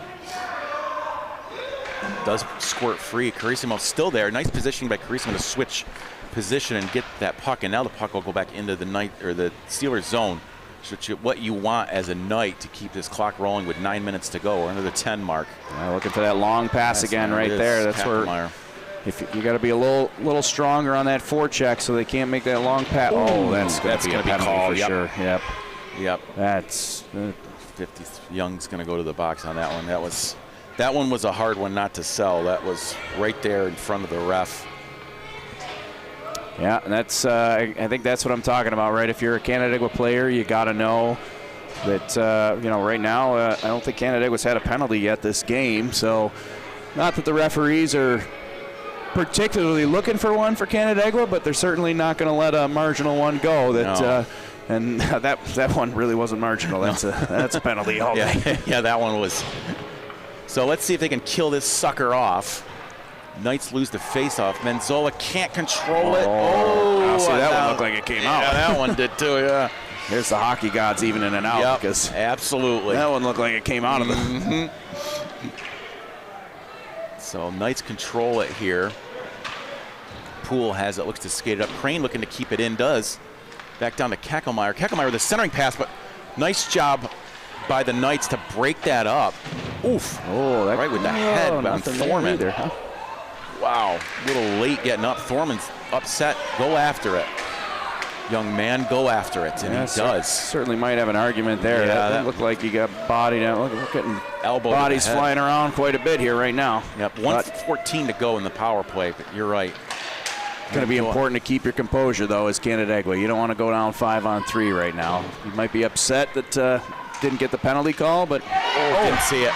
Does squirt free. Carissimo still there. Nice positioning by Carissimo to switch position and get that puck. And now the puck will go back into the Steelers zone. What you want as a Knight to keep this clock rolling with 9 minutes to go. We're under the 10 mark. Looking for that long pass again right there. That's where if you got to be a little stronger on that forecheck so they can't make that long pass. Oh, that's going to be called for sure. Yep. That's 50. Young's going to go to the box on that one. That one was a hard one not to sell. That was right there in front of the ref. Yeah, and that's I think that's what I'm talking about, right? If you're a Canandaigua player, you got to know that right now I don't think Canandaigua's had a penalty yet this game. So, not that the referees are particularly looking for one for Canandaigua, but they're certainly not going to let a marginal one go. And that one really wasn't marginal. That's a penalty all day. Yeah, that one was. So let's see if they can kill this sucker off. Knights lose the face-off. Menzola can't control it. That one looked like it came out. Yeah, that one did too, yeah. There's the hockey gods evening it out. Because absolutely. That one looked like it came out of it. So Knights control it here. Poole has it, looks to skate it up. Crane looking to keep it in, does. Back down to Kakelmeyer. Kakelmeyer with a centering pass, but nice job by the Knights to break that up. Oof. Right with the head on Thorman. Either, huh? Wow, a little late getting up. Thorman's upset. Go after it. Young man, go after it, and he does. Certainly might have an argument there. Yeah, that looked like he got bodied out. Look at elbow bodies flying around quite a bit here right now. Yep, 1:14 to go in the power play, but you're right. Going to be important to keep your composure, though, as Canandaigua. You don't want to go down 5-on-3 right now. You might be upset that didn't get the penalty call, but didn't see it.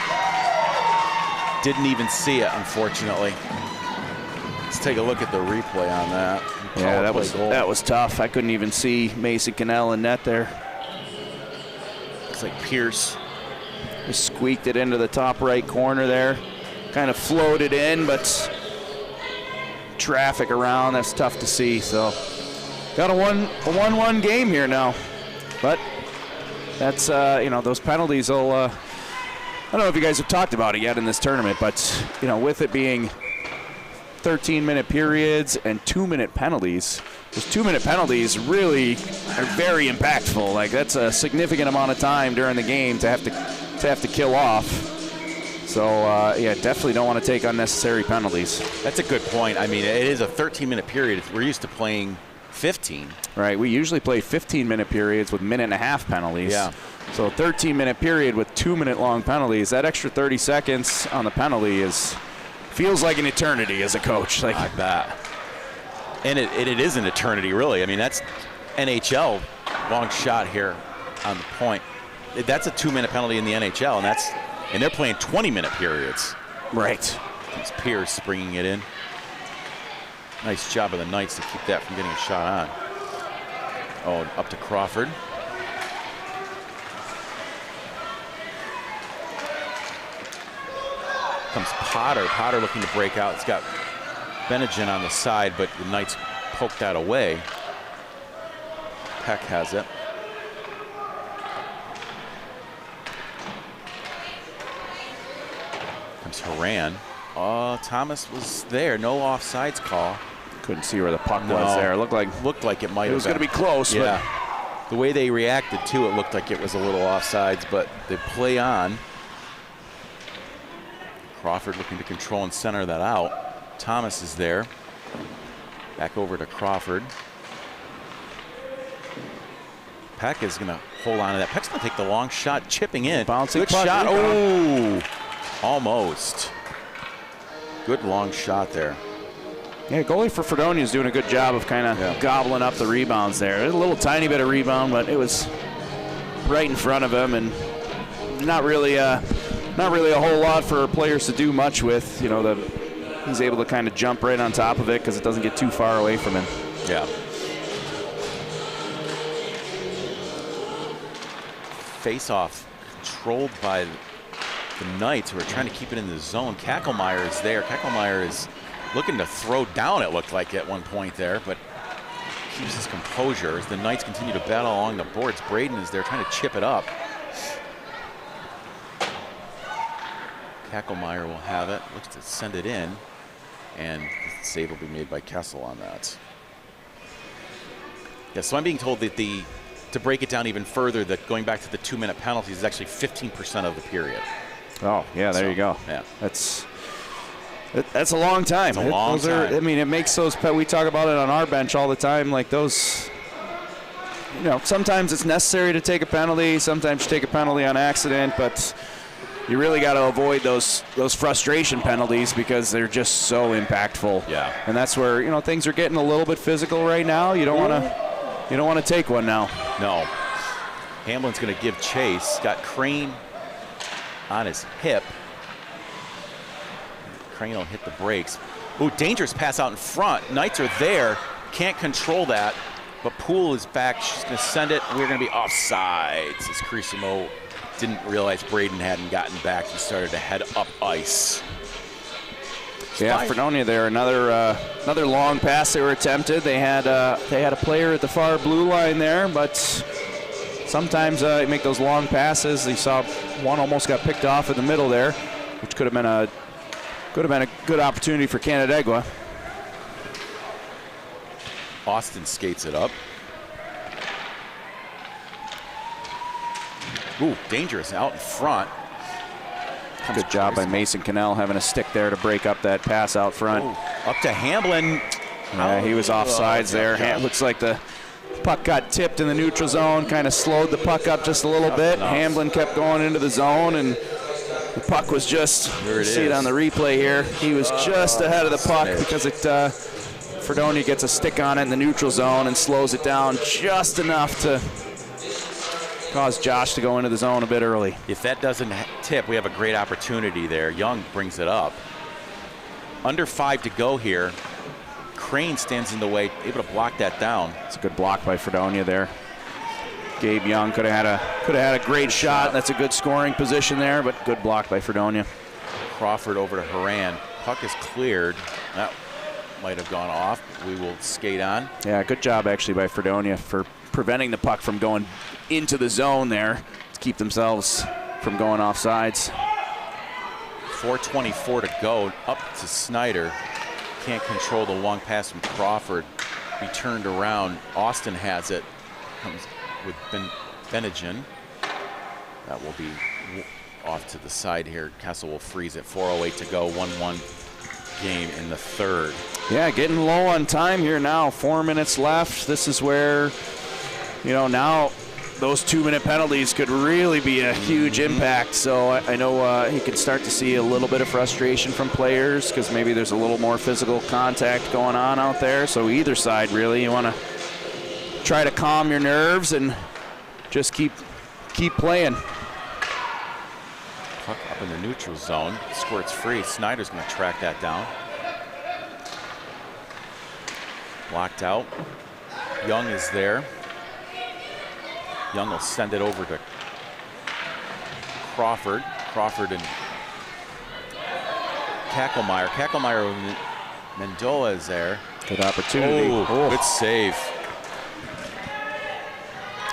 Didn't even see it, unfortunately. Let's take a look at the replay on that. Yeah, that was tough. I couldn't even see Mason Cannell in net there. Looks like Pierce just squeaked it into the top right corner there. Kind of floated in, but traffic around, that's tough to see. So got a 1-1 game here now. But that's, those penalties will, I don't know if you guys have talked about it yet in this tournament, but, with it being 13-minute periods and 2-minute penalties, those 2-minute penalties really are very impactful. Like, that's a significant amount of time during the game to have to kill off. So, definitely don't want to take unnecessary penalties. That's a good point. I mean, it is a 13-minute period. We're used to playing 15. Right. We usually play 15-minute periods with minute-and-a-half penalties. Yeah. So 13-minute period with 2-minute-long penalties. That extra 30 seconds on the penalty feels like an eternity as a coach. Like, I bet. And it is an eternity, really. I mean, that's NHL long shot here on the point. That's a 2-minute penalty in the NHL, and they're playing 20-minute periods. Right. It's Pierce bringing it in. Nice job of the Knights to keep that from getting a shot on. Oh, up to Crawford. Comes Potter. Potter looking to break out. It's got Benegin on the side, but the Knights poke that away. Peck has it. Comes Horan. Oh, Thomas was there. No offsides call. Couldn't see where the puck was there. Looked like it might have been. It was going to be close. Yeah. But the way they reacted to it looked like it was a little offsides, but they play on. Crawford looking to control and center that out. Thomas is there. Back over to Crawford. Peck is going to hold on to that. Peck's going to take the long shot, chipping in. Bouncing good puck. Shot. Oh, almost. Good long shot there. Yeah, goalie for Fredonia is doing a good job of kind of gobbling up the rebounds there. A little tiny bit of rebound, but it was right in front of him, and not really a whole lot for players to do much with. He's able to kind of jump right on top of it because it doesn't get too far away from him. Yeah. Face-off controlled by the Knights, who are trying to keep it in the zone. Kakelmeyer is there. Kakelmeyer is looking to throw down, it looked like at one point there, but keeps his composure as the Knights continue to battle along the boards. Braden is there trying to chip it up. Kakelmeyer will have it, looks to send it in, and the save will be made by Kessel on that. Yeah, so I'm being told that to break it down even further, that going back to the 2-minute penalties is actually 15% of the period. Oh, yeah, there you go. Yeah. That's a long time. It's a long time. It makes those, we talk about it on our bench all the time, like those, sometimes it's necessary to take a penalty, sometimes you take a penalty on accident, but you really got to avoid those frustration penalties because they're just so impactful. Yeah. And that's where, things are getting a little bit physical right now. You don't want to take one now. No. Hamlin's going to give chase. Got Crane on his hip. Crane will hit the brakes. Ooh, dangerous pass out in front. Knights are there. Can't control that. But Poole is back. She's going to send it. We're going to be offsides as Crisimo didn't realize Braden hadn't gotten back. He started to head up ice. Yeah, Fredonia there. Another long pass they were attempted. They had a player at the far blue line there, but sometimes you make those long passes. You saw one almost got picked off in the middle there, which could have been a good opportunity for Canandaigua. Austin skates it up. Ooh, dangerous out in front. Good job by Mason Cannell having a stick there to break up that pass out front. Ooh, up to Hamlin. Yeah, he was offsides there. Looks like the puck got tipped in the neutral zone, kind of slowed the puck up just a little bit. Hamlin kept going into the zone, and the puck was just, see it on the replay here, he was just ahead of the puck because Fredonia gets a stick on it in the neutral zone and slows it down just enough to cause Josh to go into the zone a bit early. If that doesn't tip, we have a great opportunity there. Young brings it up. Under 5 to go here. Crane stands in the way, able to block that down. It's a good block by Fredonia there. Gabe Young could have had a great shot. That's a good scoring position there, but good block by Fredonia. Crawford over to Horan. Puck is cleared. might have gone off. We will skate on. Yeah, good job actually by Fredonia for preventing the puck from going into the zone there to keep themselves from going off sides. 4:24 to go. Up to Snyder. Can't control the long pass from Crawford. Be turned around. Austin has it. Comes with Benjamin. That will be off to the side here. Kessel will freeze it. 4:08 to go. 1-1 game in the third. Yeah, getting low on time here now. 4 minutes left. This is where, you know, now those 2-minute penalties could really be a huge impact. So I know he could start to see a little bit of frustration from players because maybe there's a little more physical contact going on out there. So either side, really, you want to try to calm your nerves and just keep playing. Puck up in the neutral zone. Squirts free. Snyder's going to track that down. Blocked out. Young is there. Young will send it over to Crawford. Crawford and Kakelmeyer. Kakelmeyer and Mendola is there. Good opportunity. Oh, good save.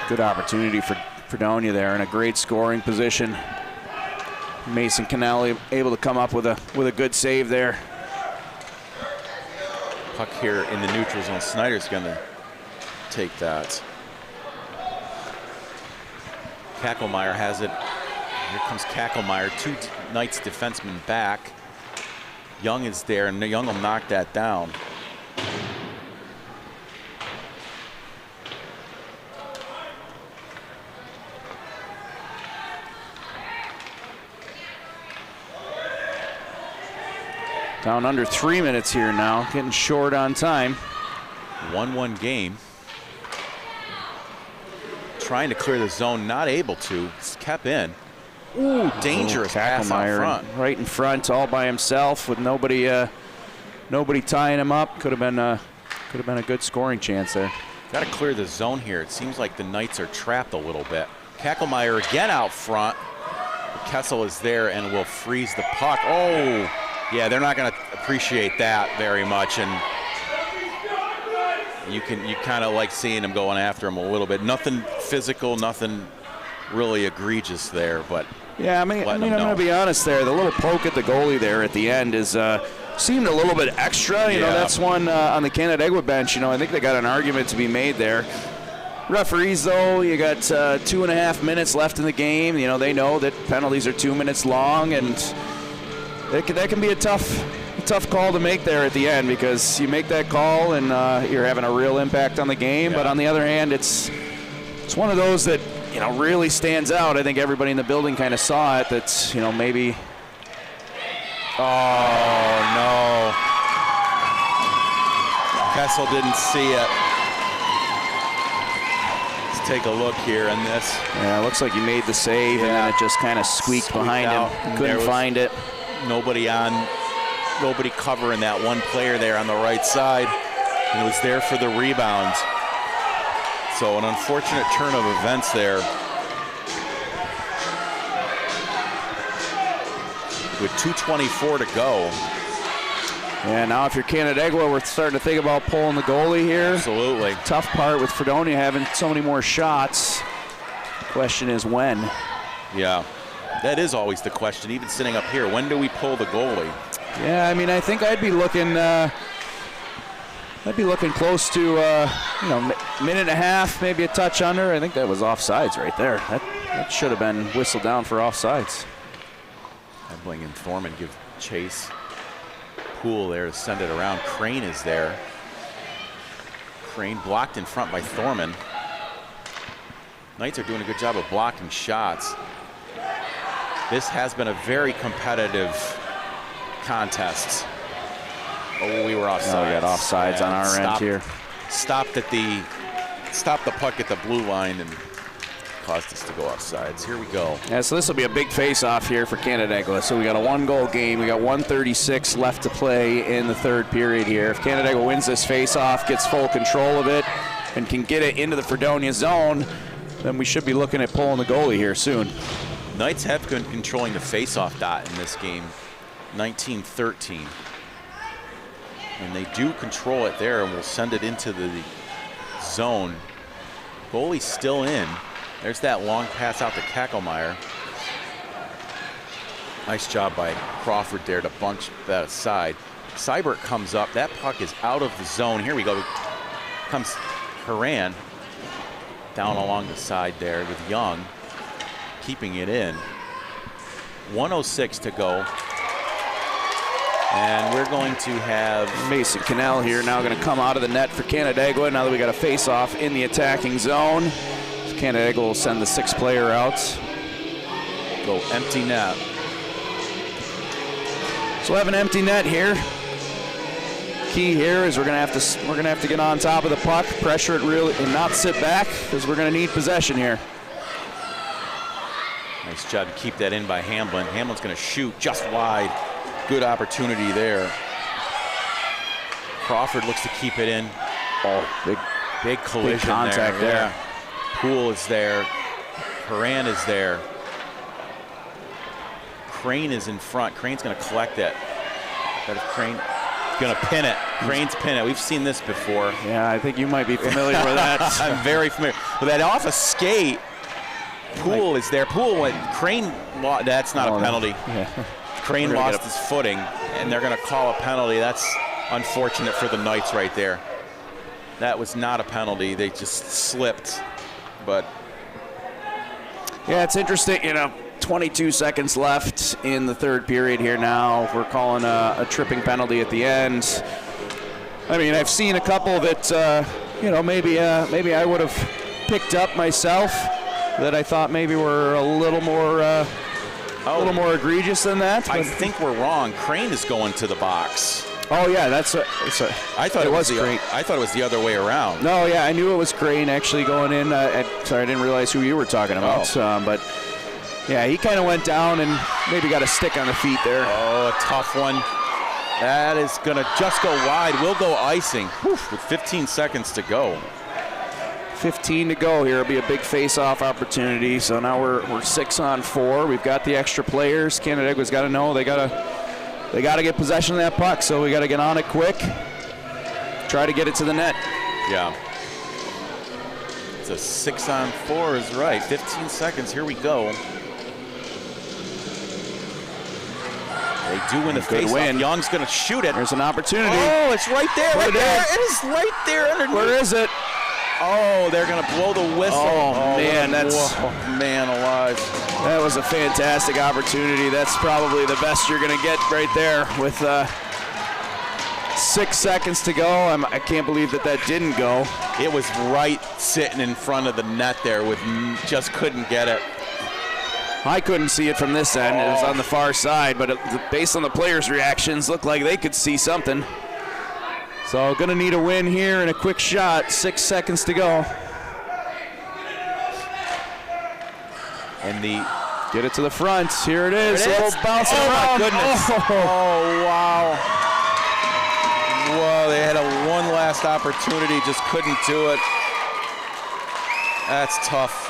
Good opportunity for Fredonia there in a great scoring position. Mason Canelli able to come up with a good save there. Puck here in the neutral zone. Snyder's going to take that. Kakelmeyer has it. Here comes Kakelmeyer. Two Knights defensemen back. Young is there, and Young will knock that down. Down under 3 minutes here now, getting short on time. 1-1 game. Trying to clear the zone, not able to. It's kept in. Ooh, dangerous pass out front. Right in front, all by himself with nobody tying him up. Could have been a good scoring chance there. Got to clear the zone here. It seems like the Knights are trapped a little bit. Kakelmeyer again out front. Kessel is there and will freeze the puck. Oh, yeah, they're not going to appreciate that very much, and you kind of like seeing them going after him a little bit. Nothing physical, nothing really egregious there, but yeah, I mean, I'm going to be honest there. The little poke at the goalie there at the end is seemed a little bit extra. You know, that's one on the Canandaigua bench. You know, I think they got an argument to be made there. Referees, though, you got 2.5 minutes left in the game. You know, they know that penalties are 2 minutes long, and that can be a tough call to make there at the end, because you make that call and you're having a real impact on the game. But on the other hand, it's one of those that, you know, really stands out. I think everybody in the building kind of saw it. That's, you know, maybe. Oh no! Kessel didn't see it. Let's take a look here on this. Yeah, it looks like he made the save, and then it just kind of squeaked behind him. Couldn't find it. Nobody covering that one player there on the right side, and it was there for the rebound. So an unfortunate turn of events there. With 2:24 to go. Yeah, now if you're Canandaigua, we're starting to think about pulling the goalie here. Absolutely. Tough part with Fredonia having so many more shots. Question is when. Yeah. That is always the question, even sitting up here. When do we pull the goalie? Yeah, I mean, I think I'd be looking close to, minute and a half, maybe a touch under. I think that was offsides right there. That should have been whistled down for offsides. Ebling and Thorman give chase. Poole there to send it around. Crane is there. Crane blocked in front by Thorman. Knights are doing a good job of blocking shots. This has been a very competitive contest. Oh, we were offsides. We got offsides on our end here. Stopped the puck at the blue line and caused us to go offsides. Here we go. Yeah, so this will be a big face-off here for Canandaigua. So we got a one-goal game. We got 1:36 left to play in the third period here. If Canandaigua wins this face-off, gets full control of it, and can get it into the Fredonia zone, then we should be looking at pulling the goalie here soon. Knights have been controlling the face-off dot in this game, 19-13. And they do control it there, and will send it into the zone. Goalie's still in. There's that long pass out to Kakelmeyer. Nice job by Crawford there to bunch that aside. Seibert comes up. That puck is out of the zone. Here we go. Comes Haran down along the side there with Young, keeping it in. 1:06 to go. And we're going to have Mason Cannell here now going to come out of the net for Canandaigua now that we got a face-off in the attacking zone. So Canandaigua will send the 6th player out. go empty net. So we'll have an empty net here. Key here is we're gonna have to get on top of the puck, pressure it really, and not sit back because we're gonna need possession here. Nice job to keep that in by Hamblin. Hamlin's gonna shoot just wide. Good opportunity there. Crawford looks to keep it in. Oh, big collision, big contact there. Yeah. Poole is there. Haran is there. Crane is in front. Crane's gonna collect it. But if Crane gonna pin it. Crane's pin it. We've seen this before. Yeah, I think you might be familiar with that. I'm very familiar. With that off a skate, Poole is there. Poole went, Crane, that's not a penalty. Yeah. Crane lost his footing, and they're gonna call a penalty. That's unfortunate for the Knights right there. That was not a penalty. They just slipped, but. Yeah, it's interesting, 22 seconds left in the third period here now. We're calling a tripping penalty at the end. I mean, I've seen a couple that, maybe I would have picked up myself that I thought maybe were a little more egregious than that. I think we're wrong. Crane is going to the box. Oh yeah, I thought it was Crane. I thought it was the other way around. No, yeah, I knew it was Crane actually going in. Sorry, I didn't realize who you were talking about. But yeah, he kind of went down and maybe got a stick on the feet there. Oh, a tough one. That is going to just go wide. We'll go icing with 15 seconds to go. 15 to go here. It'll be a big face-off opportunity. So now we're 6-on-4. We've got the extra players. Canandaigua's got to know they got to get possession of that puck. So we got to get on it quick. Try to get it to the net. Yeah. It's a 6-on-4 is right. 15 seconds. Here we go. They do win the face-off. Young's going to shoot it. There's an opportunity. Oh, it's right there. Right there. It is right there underneath. Where is it? Oh, they're going to blow the whistle. Oh man, man alive. That was a fantastic opportunity. That's probably the best you're going to get right there with 6 seconds to go. I can't believe that didn't go. It was right sitting in front of the net there just couldn't get it. I couldn't see it from this end. It was on the far side, but based on the players' reactions, looked like they could see something. So gonna need a win here and a quick shot. 6 seconds to go. And get it to the front. Here it is. It is. Bouncing My around. goodness. Oh, wow. Whoa, they had one last opportunity, just couldn't do it. That's tough.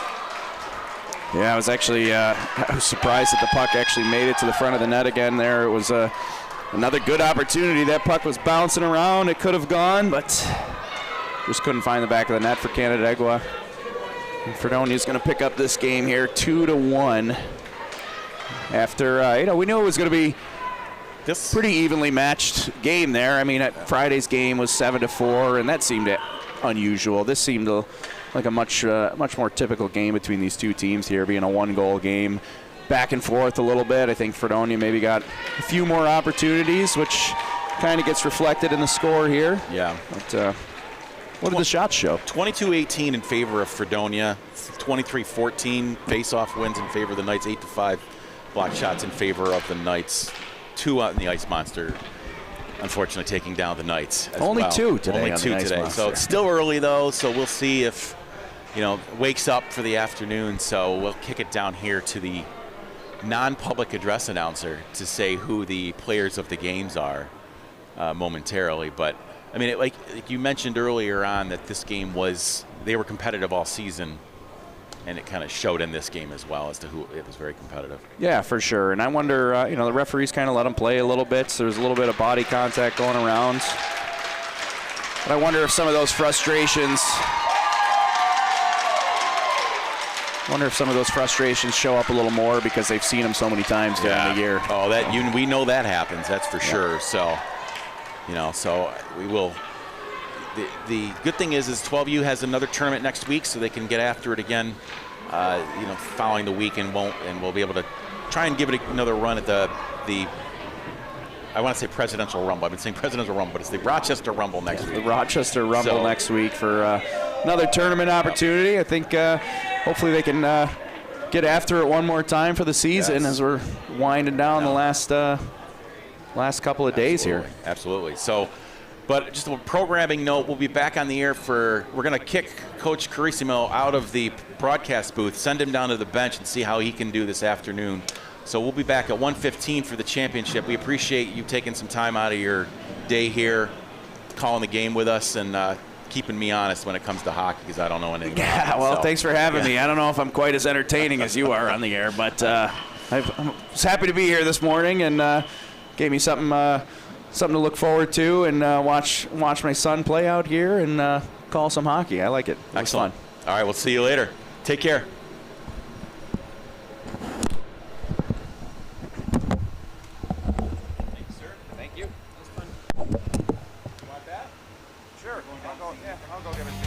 Yeah, I was actually I was surprised that the puck actually made it to the front of the net again there. It was another good opportunity. That puck was bouncing around. It could have gone, but just couldn't find the back of the net for Canandaigua. And Fredonia's going to pick up this game here 2-1. After, we knew it was going to be this pretty evenly matched game there. I mean, Friday's game was 7-4, and that seemed unusual. This seemed like a much more typical game between these two teams here, being a one-goal game. Back and forth a little bit. I think Fredonia maybe got a few more opportunities, which kind of gets reflected in the score here. Yeah. But what did the shots show? 22-18 in favor of Fredonia. 23-14 face-off wins in favor of the Knights. 8-5 block shots in favor of the Knights. 2 out in the Ice Monster, unfortunately taking down the Knights as Only well. 2 today. Only on 2 the Ice today. Monster. So it's still early though. So we'll see if wakes up for the afternoon. So we'll kick it down here to the non-public address announcer to say who the players of the games are momentarily. But I mean, like you mentioned earlier on, that this game they were competitive all season, and it kind of showed in this game as well as to who it was very competitive. Yeah, for sure. And I wonder, the referees kind of let them play a little bit. So there's a little bit of body contact going around. But I wonder if some of those frustrations show up a little more because they've seen him so many times during the year. Oh, we know that happens. That's for sure. So, so we will. The good thing is 12U has another tournament next week, so they can get after it again. Following the week, and we'll be able to try and give it another run at the I want to say Presidential Rumble. I've been saying Presidential Rumble, but it's the Rochester Rumble next week. The Rochester Rumble next week for another tournament opportunity. I think hopefully they can get after it one more time for the season as we're winding down the last couple of days here. Absolutely. So, but just a programming note, we'll be back on the air we're going to kick Coach Carissimo out of the broadcast booth, send him down to the bench and see how he can do this afternoon. So we'll be back at 1:15 for the championship. We appreciate you taking some time out of your day here, calling the game with us, and keeping me honest when it comes to hockey, because I don't know anything. Yeah, well, thanks for having me. I don't know if I'm quite as entertaining as you are on the air, but I was happy to be here this morning, and gave me something to look forward to, and watch my son play out here and call some hockey. I like it. It was fun. All right, we'll see you later. Take care. I'll go give it to you.